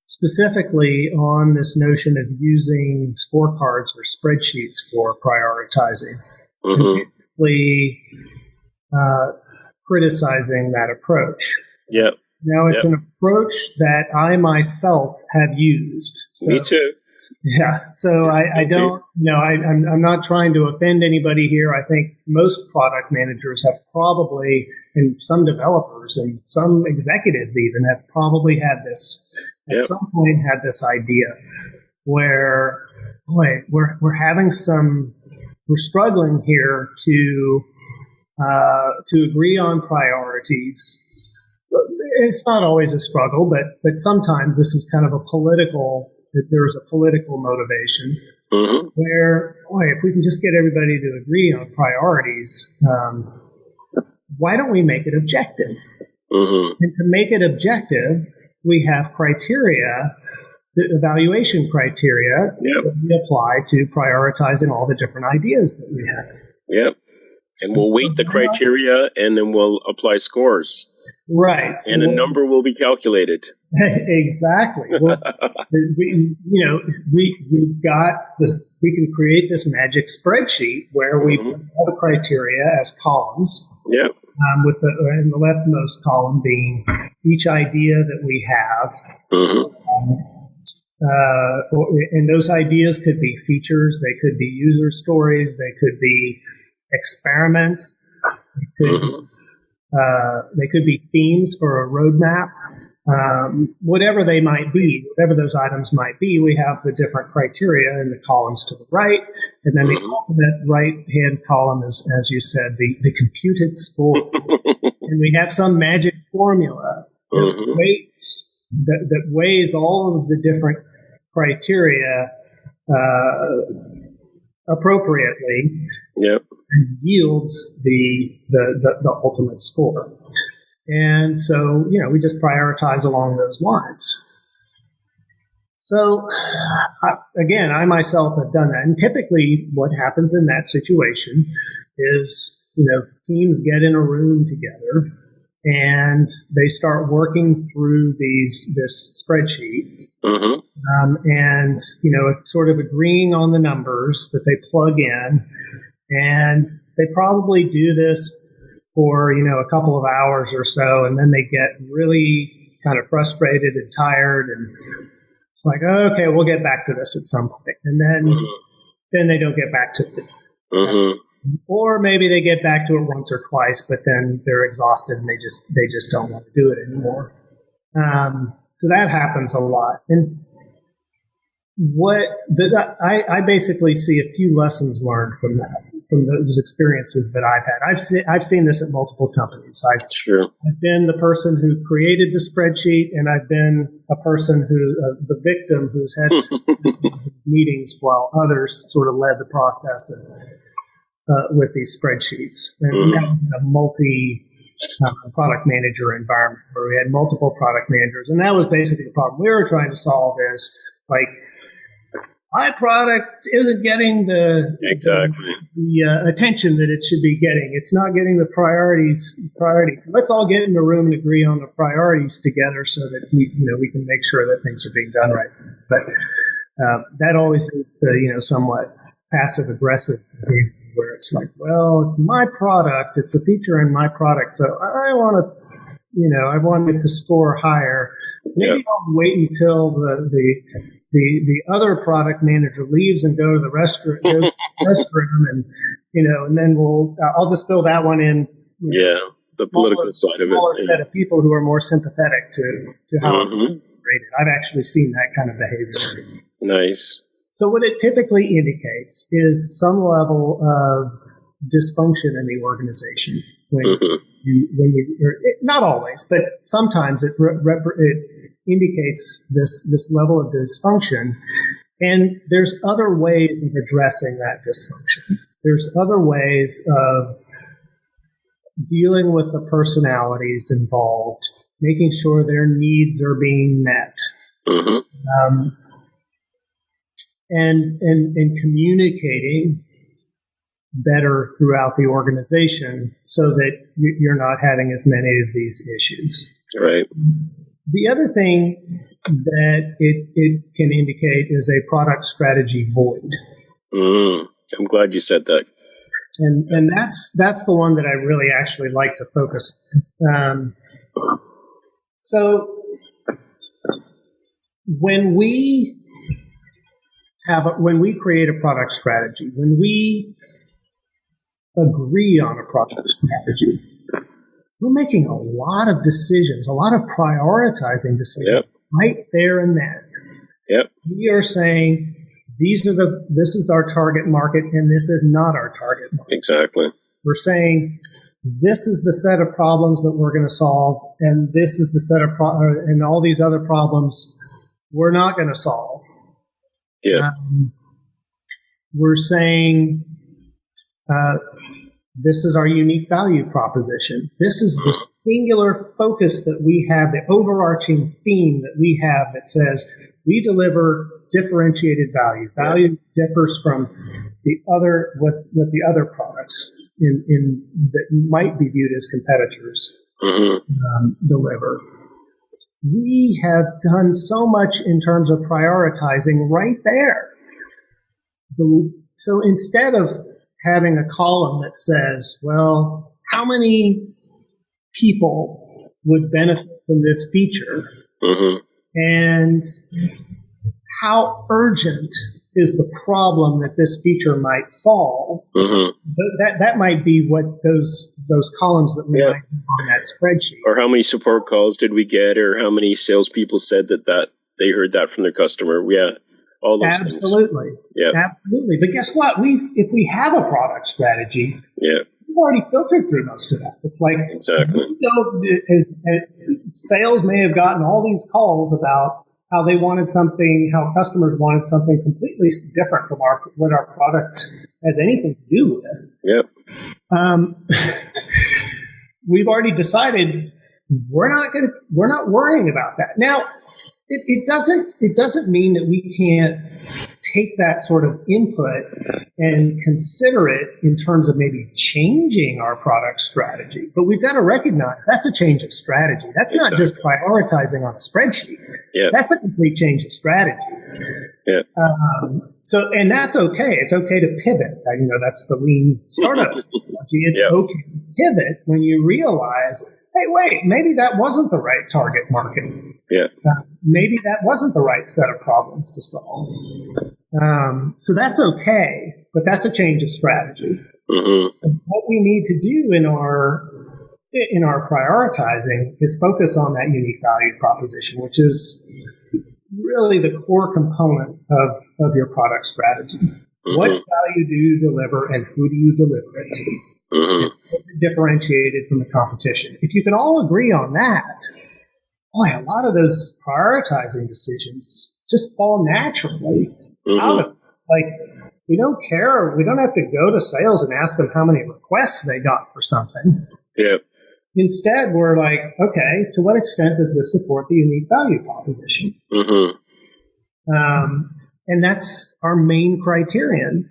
specifically on this notion of using scorecards or spreadsheets for prioritizing. Mm-hmm. Basically, criticizing that approach. Yep. Now, it's an approach that I myself have used. So, me too. Yeah. So I don't, I'm not trying to offend anybody here. I think most product managers have probably, and some developers and some executives even have probably had this, at some point had this idea where, we're having we're struggling here to agree on priorities. It's not always a struggle, but sometimes this is kind of there's a political motivation where, if we can just get everybody to agree on priorities, why don't we make it objective? And to make it objective, we have criteria, the evaluation criteria that we apply to prioritizing all the different ideas that we have. Yep. And we'll weight the criteria, and then we'll apply scores. Right. And a number will be calculated. Exactly. Well, we've got this, we can create this magic spreadsheet where we put all the criteria as columns. Yep. With the leftmost column being each idea that we have. And those ideas could be features, they could be user stories, they could be experiments, they could be themes for a roadmap. Whatever they might be, whatever those items might be, we have the different criteria in the columns to the right, and then the ultimate right-hand column is, as you said, the computed score. And we have some magic formula that weighs all of the different criteria appropriately, and yields the ultimate score. And so, we just prioritize along those lines. So, I myself have done that. And typically what happens in that situation is, teams get in a room together and they start working through this spreadsheet. And, sort of agreeing on the numbers that they plug in. And they probably do this for, a couple of hours or so, and then they get really kind of frustrated and tired, and it's like, okay, we'll get back to this at some point. And then they don't get back to it. Or maybe they get back to it once or twice, but then they're exhausted and they just don't want to do it anymore. So that happens a lot. And I basically see a few lessons learned from that, from those experiences that I've had. I've seen this at multiple companies. I've been the person who created the spreadsheet, and I've been a person the victim who's had meetings while others sort of led the process with these spreadsheets. And that was in a product manager environment where we had multiple product managers, and that was basically the problem we were trying to solve. Is like, my product isn't getting the attention that it should be getting. It's not getting the priority. Let's all get in the room and agree on the priorities together so that we can make sure that things are being done right. But that always leads to somewhat passive aggressive behavior, where it's like, well, it's my product, it's a feature in my product, so I want it to score higher. Maybe I'll wait until the other product manager leaves and go to the restroom, and and then I'll just fill that one in the political side of it. Smaller set of people who are more sympathetic to how it's rated. I've actually seen that kind of behavior. Nice. So what it typically indicates is some level of dysfunction in the organization. Not always, but sometimes it indicates this level of dysfunction. And there's other ways of addressing that dysfunction. There's other ways of dealing with the personalities involved, making sure their needs are being met, and communicating better throughout the organization so that you're not having as many of these issues. Right. The other thing that it can indicate is a product strategy void. I'm glad you said that. And that's the one that I really actually like to focus on. So when we create a product strategy, when we agree on a product strategy, we're making a lot of decisions, a lot of prioritizing decisions right there and then. Yep. We are saying this is our target market and this is not our target market. Exactly. We're saying this is the set of problems that we're going to solve, and this is the set of and all these other problems we're not going to solve. Yeah. We're saying this is our unique value proposition. This is the singular focus that we have, the overarching theme that we have that says we deliver differentiated value. Value differs from what the other products in that might be viewed as competitors deliver. We have done so much in terms of prioritizing right there. So instead of having a column that says, well, how many people would benefit from this feature? And how urgent is the problem that this feature might solve? That might be what those columns that we might have on that spreadsheet. Or how many support calls did we get, or how many salespeople said that they heard that from their customer? All those things. Absolutely. But guess what? If we have a product strategy, we've already filtered through most of that. It's like sales may have gotten all these calls about how they wanted something, how customers wanted something completely different from what our product has anything to do with. We've already decided we're not worrying about that. Now, it doesn't mean that we can't take that sort of input and consider it in terms of maybe changing our product strategy. But we've got to recognize that's a change of strategy. That's not just prioritizing on a spreadsheet. That's a complete change of strategy. And that's okay. It's okay to pivot. That's the lean startup strategy. It's okay to pivot when you realize, hey, wait, maybe that wasn't the right target market. Maybe that wasn't the right set of problems to solve. So that's okay, but that's a change of strategy. So what we need to do in our prioritizing is focus on that unique value proposition, which is really the core component of your product strategy. What value do you deliver, and who do you deliver it to? Differentiated from the competition. If you can all agree on that, boy, a lot of those prioritizing decisions just fall naturally out of it. Like, we don't care. We don't have to go to sales and ask them how many requests they got for something. Instead, we're like, okay, to what extent does this support the unique value proposition? And that's our main criterion.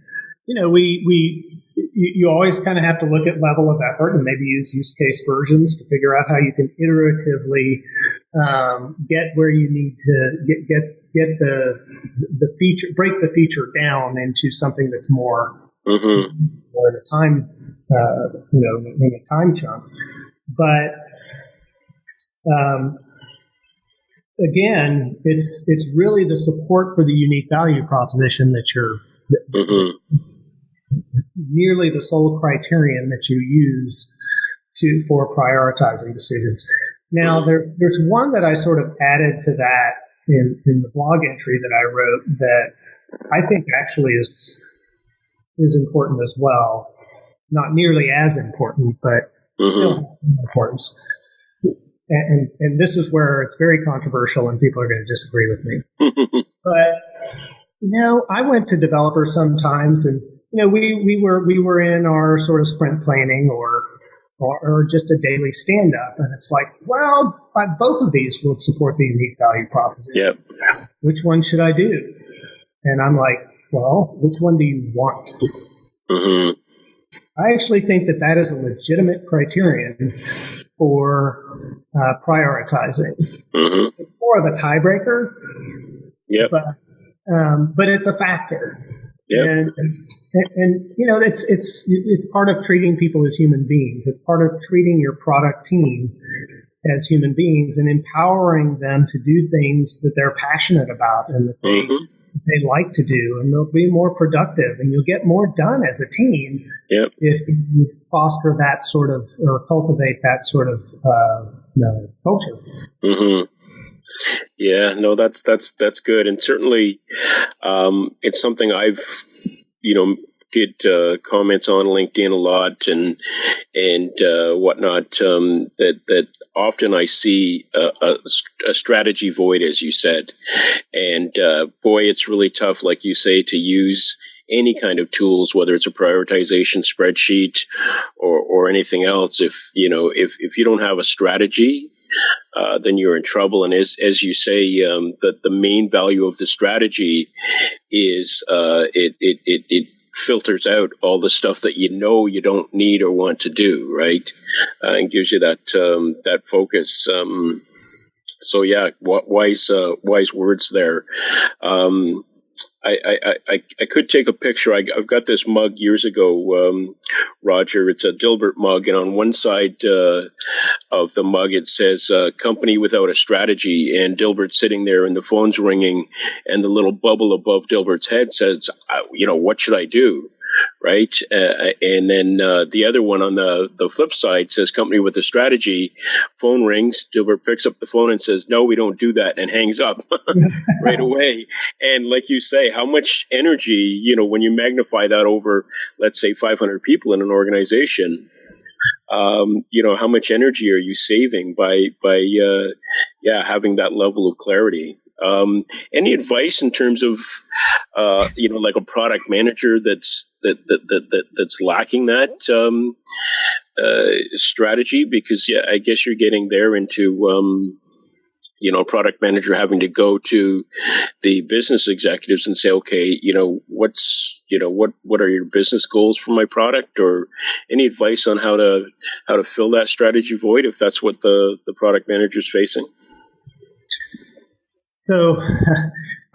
You always kind of have to look at level of effort and maybe use use case versions to figure out how you can iteratively get where you need to get the feature, break the feature down into something that's more in a time, in a time chunk. But again, it's really the support for the unique value proposition that you're nearly the sole criterion that you use for prioritizing decisions. Now, there's one that I sort of added to that in the blog entry that I wrote that I think actually is important as well. Not nearly as important, but still has some importance. And this is where it's very controversial and people are going to disagree with me. But, I went to developers sometimes and, we were in our sort of sprint planning or just a daily stand-up. And it's like, well, both of these will support the unique value proposition. Yep. Which one should I do? And I'm like, well, which one do you want to do? Mm-hmm. I actually think that is a legitimate criterion for prioritizing. Mm-hmm. It's more of a tiebreaker, but it's a factor. Yep. And it's part of treating people as human beings. It's part of treating your product team as human beings and empowering them to do things that they're passionate about and that they like to do, and they'll be more productive, and you'll get more done as a team if you foster that sort of or cultivate that sort of culture. Mm-hmm. Yeah, no, that's good, and certainly it's something I've did comments on LinkedIn a lot and whatnot. That often I see a strategy void, as you said, and boy, it's really tough, like you say, to use any kind of tools, whether it's a prioritization spreadsheet or anything else. If you don't have a strategy, then you're in trouble. And as you say, the main value of the strategy is it filters out all the stuff that you don't need or want to do, right? And gives you that focus. So yeah, wise words there. I could take a picture. I've got this mug years ago, Roger. It's a Dilbert mug, and on one side of the mug it says "Company without a strategy," and Dilbert's sitting there, and the phone's ringing, and the little bubble above Dilbert's head says, "What should I do?" Right? And then the other one on the flip side says company with a strategy. Phone rings. Dilbert picks up the phone and says, "No, we don't do that," and hangs up right away. And like you say, how much energy, when you magnify that over, let's say 500 people in an organization, how much energy are you saving by having that level of clarity? Any advice in terms of, like a product manager that's lacking that strategy? Because I guess you're getting there into, product manager having to go to the business executives and say, okay, what are your business goals for my product, or any advice on how to fill that strategy void if that's what the product manager is facing? So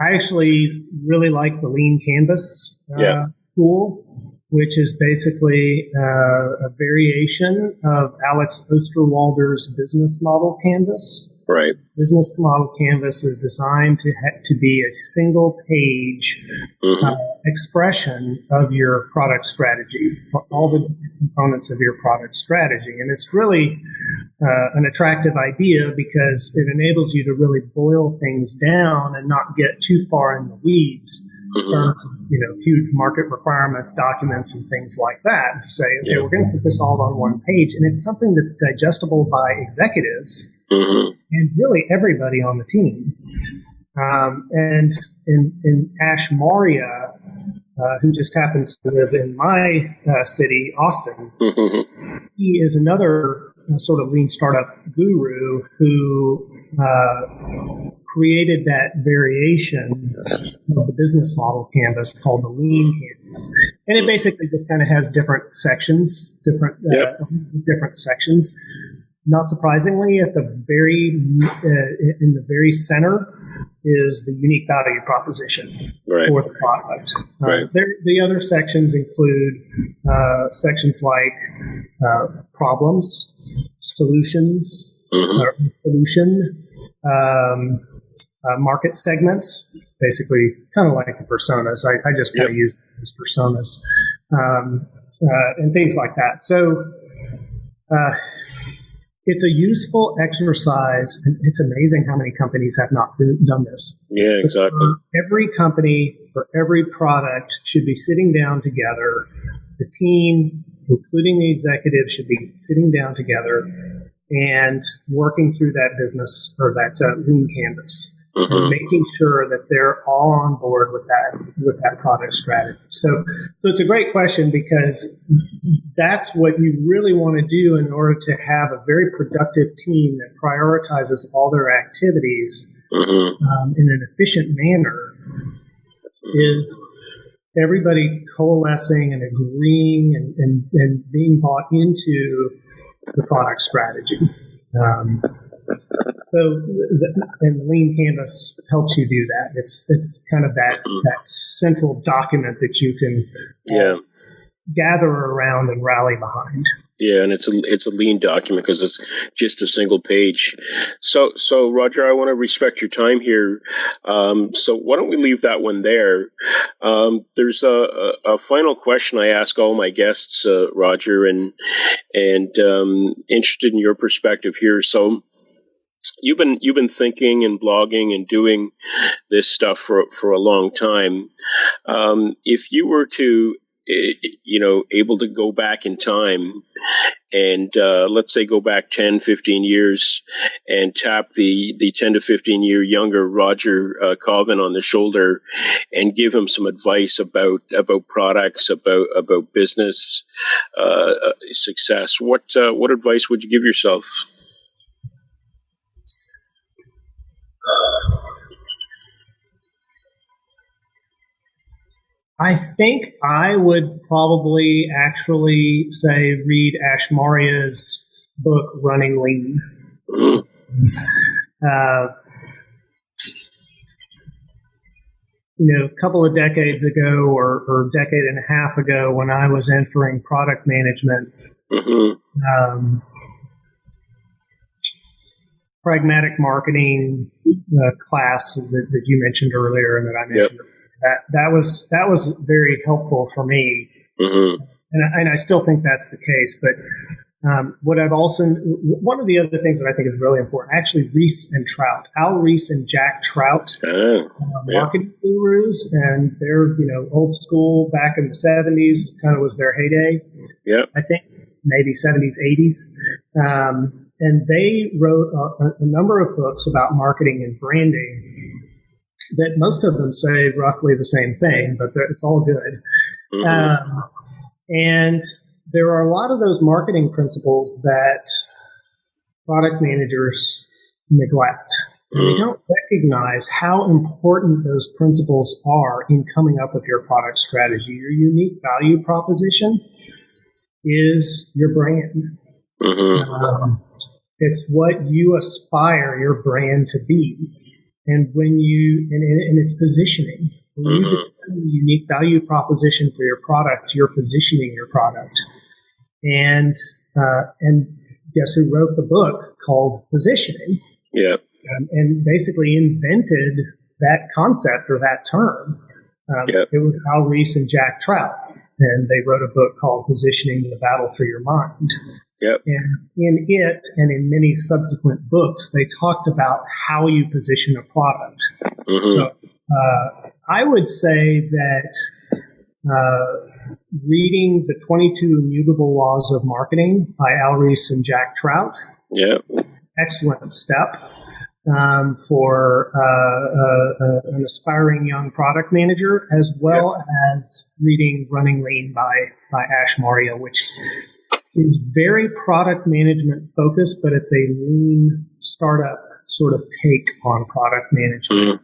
I actually really like the Lean Canvas tool, which is basically a variation of Alex Osterwalder's business model canvas. Right. Business model canvas is designed to be a single page expression of your product strategy, all the components of your product strategy. And it's really an attractive idea because it enables you to really boil things down and not get too far in the weeds in terms of, huge market requirements, documents, and things like that. To say, okay, we're going to put this all on one page. And it's something that's digestible by executives and really everybody on the team. And in Ash Maurya, who just happens to live in my city, Austin, he is another sort of lean startup guru who created that variation of the business model canvas called the Lean Canvas. And it basically just kind of has different sections, different sections. Not surprisingly, at the in the very center is the unique value proposition for the product. The other sections include sections like problems, solutions, market segments, basically kind of like the personas. I just kind of use these personas and things like that. So It's a useful exercise, and it's amazing how many companies have not done this. Yeah, exactly. Every company for every product should be sitting down together. The team, including the executives, should be sitting down together and working through that business or that lean canvas. And making sure that they're all on board with that product strategy. So it's a great question because that's what you really want to do in order to have a very productive team that prioritizes all their activities in an efficient manner. Is everybody coalescing and agreeing and being bought into the product strategy. And the Lean Canvas helps you do that. It's kind of that central document that you can gather around and rally behind. Yeah, and it's a lean document because it's just a single page. So Roger, I want to respect your time here. So why don't we leave that one there? There's a final question I ask all my guests, Roger, and interested in your perspective here. So you've been thinking and blogging and doing this stuff for a long time. If you were to able to go back in time and let's say go back 10, 15 years and tap the 10 to 15 year younger Roger Cauvin on the shoulder and give him some advice about products, about business success, what advice would you give yourself? I think I would probably actually say read Ash Maurya's book, Running Lean. A couple of decades ago or decade and a half ago when I was entering product management, pragmatic marketing class that you mentioned earlier and that I mentioned earlier. That was very helpful for me, and I still think that's the case. But one of the other things that I think is really important, actually, Reese and Trout, Al Reese and Jack Trout, marketing gurus, and they're old school back in the 70s, kind of was their heyday. Yeah, I think maybe 70s, 80s, and they wrote a number of books about marketing and branding. That most of them say roughly the same thing, but it's all good. And there are a lot of those marketing principles that product managers neglect. And they don't recognize how important those principles are in coming up with your product strategy. Your unique value proposition is your brand. It's what you aspire your brand to be. And and it's positioning. When you determine the unique value proposition for your product, you're positioning your product. And guess who wrote the book called Positioning? Yeah. And basically invented that concept or that term. It was Al Reese and Jack Trout. And they wrote a book called Positioning: The Battle for Your Mind. Yep. And in it and in many subsequent books, they talked about how you position a product. So I would say that reading The 22 Immutable Laws of Marketing by Al Reese and Jack Trout, excellent step for an aspiring young product manager, as well as reading Running Lean by Ash Maurya, which is very product management focused, but it's a lean startup sort of take on product management.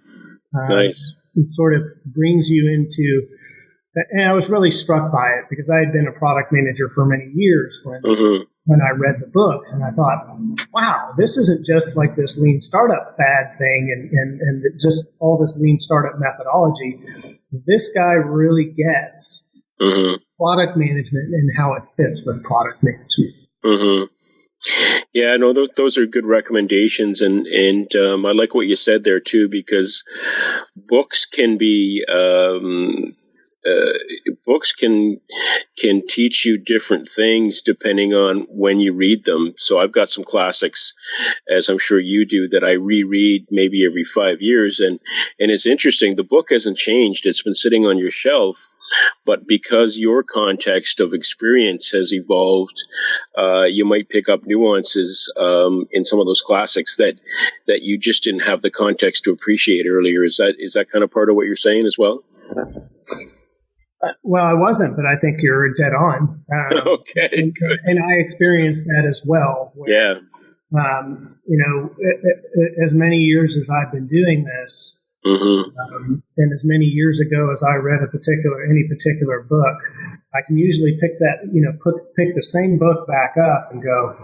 Nice. It sort of brings you into, and I was really struck by it because I had been a product manager for many years when I read the book, and I thought, wow, this isn't just like this lean startup fad thing and just all this lean startup methodology. This guy really gets product management and how it fits with product management. Yeah, no, those are good recommendations, and I like what you said there too, because books can be books can teach you different things depending on when you read them. So I've got some classics, as I'm sure you do, that I reread maybe every 5 years, and it's interesting. The book hasn't changed; it's been sitting on your shelf. But because your context of experience has evolved, you might pick up nuances in some of those classics that you just didn't have the context to appreciate earlier. Is that kind of part of what you're saying as well? Well, I wasn't, but I think you're dead on. Okay, good. And I experienced that as well. Yeah. As many years as I've been doing this, and as many years ago as I read any particular book, I can usually pick pick the same book back up and go,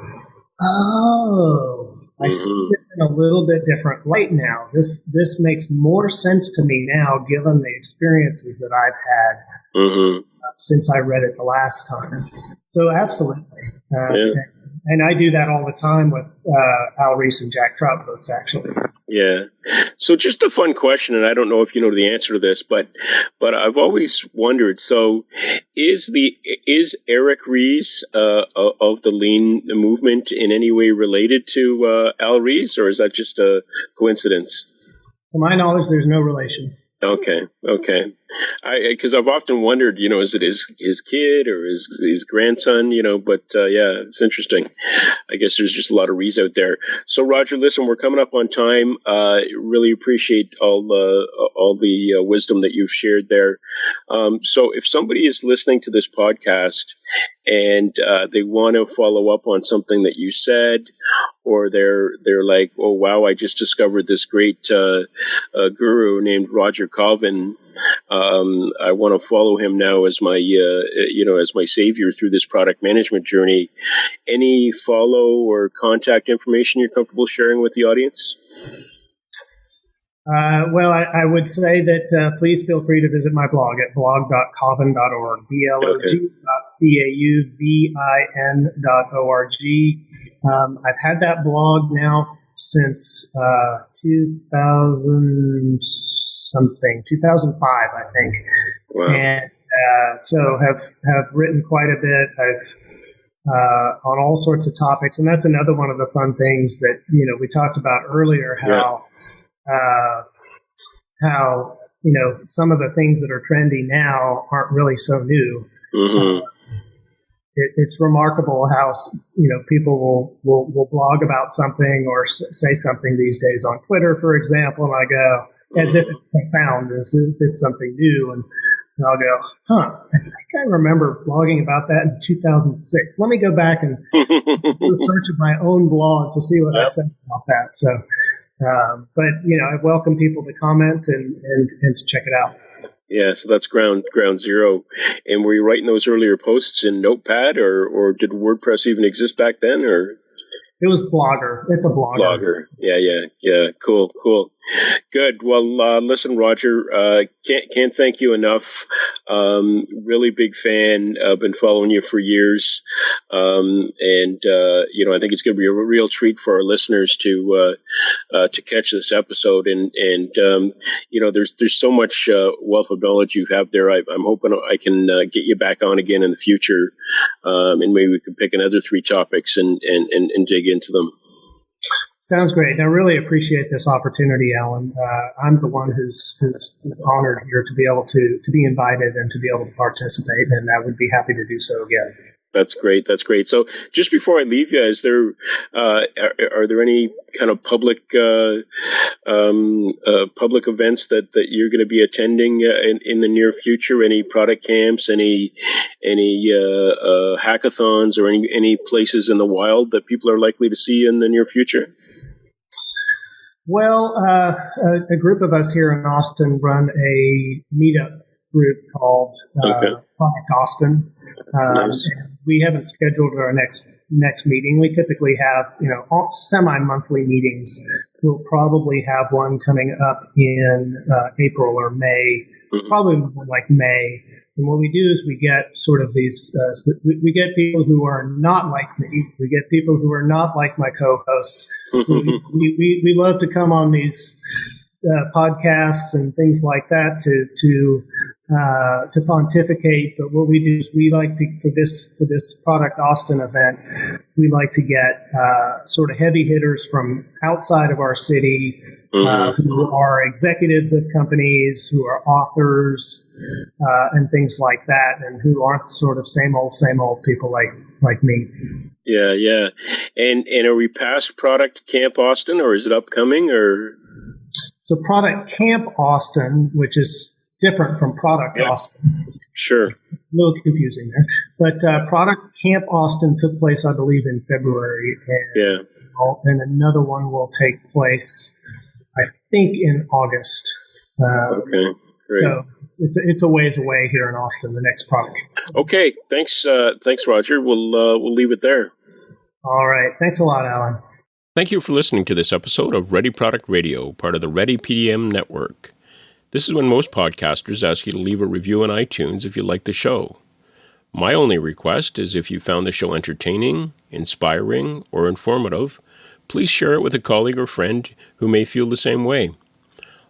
oh, I see this in a little bit different light now. This makes more sense to me now, given the experiences that I've had since I read it the last time. So absolutely. And I do that all the time with Al Reese and Jack Trout books, actually. Yeah. So just a fun question, and I don't know if you know the answer to this, but I've always wondered. So, is Eric Ries of the Lean movement in any way related to Al Ries, or is that just a coincidence? To my knowledge, there's no relation. Okay. Because I've often wondered, is it his kid or his grandson, but yeah, it's interesting. I guess there's just a lot of Rees out there. So Roger, listen, we're coming up on time. Really appreciate all the wisdom that you've shared there. So if somebody is listening to this podcast and they want to follow up on something that you said, or they're like, oh wow, I just discovered this great guru named Roger Cauvin. I want to follow him now as my as my savior through this product management journey. Any follow or contact information you're comfortable sharing with the audience? Well, I would say that please feel free to visit my blog at blog.cauvin.org, blog.cauvin.org. I've had that blog now since 2005, I think. Wow. And so have written quite a bit. I've on all sorts of topics, and that's another one of the fun things that we talked about earlier. How some of the things that are trendy now aren't really so new. It's remarkable how people will blog about something or say something these days on Twitter, for example, and I go as if it's profound, as if it's something new, and I'll go, I think I remember blogging about that in 2006. Let me go back and do a search of my own blog to see what I said about that. So. But I welcome people to comment and to check it out. Yeah, so that's ground zero. And were you writing those earlier posts in Notepad, or did WordPress even exist back then? Or it was Blogger. It's a blogger. Yeah. Cool. Good. Well, listen, Roger, can't thank you enough. Really big fan. I've been following you for years. And I think it's going to be a real treat for our listeners to catch this episode. And there's so much wealth of knowledge you have there. I'm hoping I can get you back on again in the future. And maybe we can pick another 3 topics and dig into them. Sounds great. And I really appreciate this opportunity, Alan. I'm the one who's honored here to be able to be invited and to be able to participate, and I would be happy to do so again. That's great. So just before I leave you, is there are there any kind of public events that you're going to be attending in the near future? Any product camps, any hackathons, or any places in the wild that people are likely to see in the near future? Well, a group of us here in Austin run a meetup group called Product Austin. Nice. We haven't scheduled our next meeting. We typically have semi-monthly meetings. We'll probably have one coming up in April or May, probably more like May. And what we do is we get sort of these, we get people who are not like me. We get people who are not like my co-hosts. We love to come on these podcasts and things like that to to pontificate, but what we do is we like to, for this Product Austin event, we like to get sort of heavy hitters from outside of our city, who are executives of companies, who are authors, and things like that, and who aren't sort of same old people like me. Yeah, yeah. And are we past Product Camp Austin, or is it upcoming, or? So Product Camp Austin, which is different from Product Austin. Sure. A little confusing there. But Product Camp Austin took place, I believe, in February. And another one will take place, I think, in August. Okay, great. So it's a ways away here in Austin, the next product. Okay, thanks, Roger. We'll leave it there. All right. Thanks a lot, Alan. Thank you for listening to this episode of Ready Product Radio, part of the Ready PDM Network. This is when most podcasters ask you to leave a review on iTunes if you like the show. My only request is if you found the show entertaining, inspiring, or informative, please share it with a colleague or friend who may feel the same way.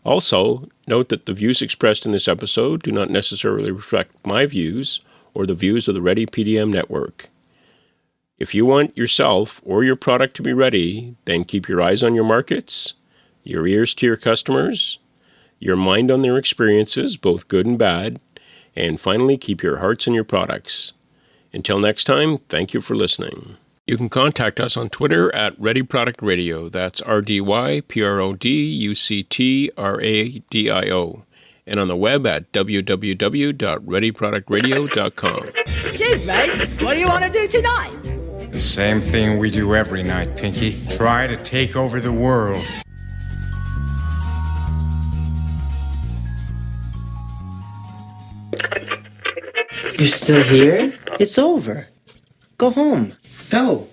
Also, note that the views expressed in this episode do not necessarily reflect my views or the views of the Ready PDM Network. If you want yourself or your product to be ready, then keep your eyes on your markets, your ears to your customers, your mind on their experiences, both good and bad, and finally, keep your hearts on your products. Until next time, thank you for listening. You can contact us on Twitter at Ready Product Radio. That's RDYPRODUCTRADIO. And on the web at www.readyproductradio.com. Gee, mate, what do you want to do tonight? The same thing we do every night, Pinky. Try to take over the world. You're still here? It's over. Go home. Go.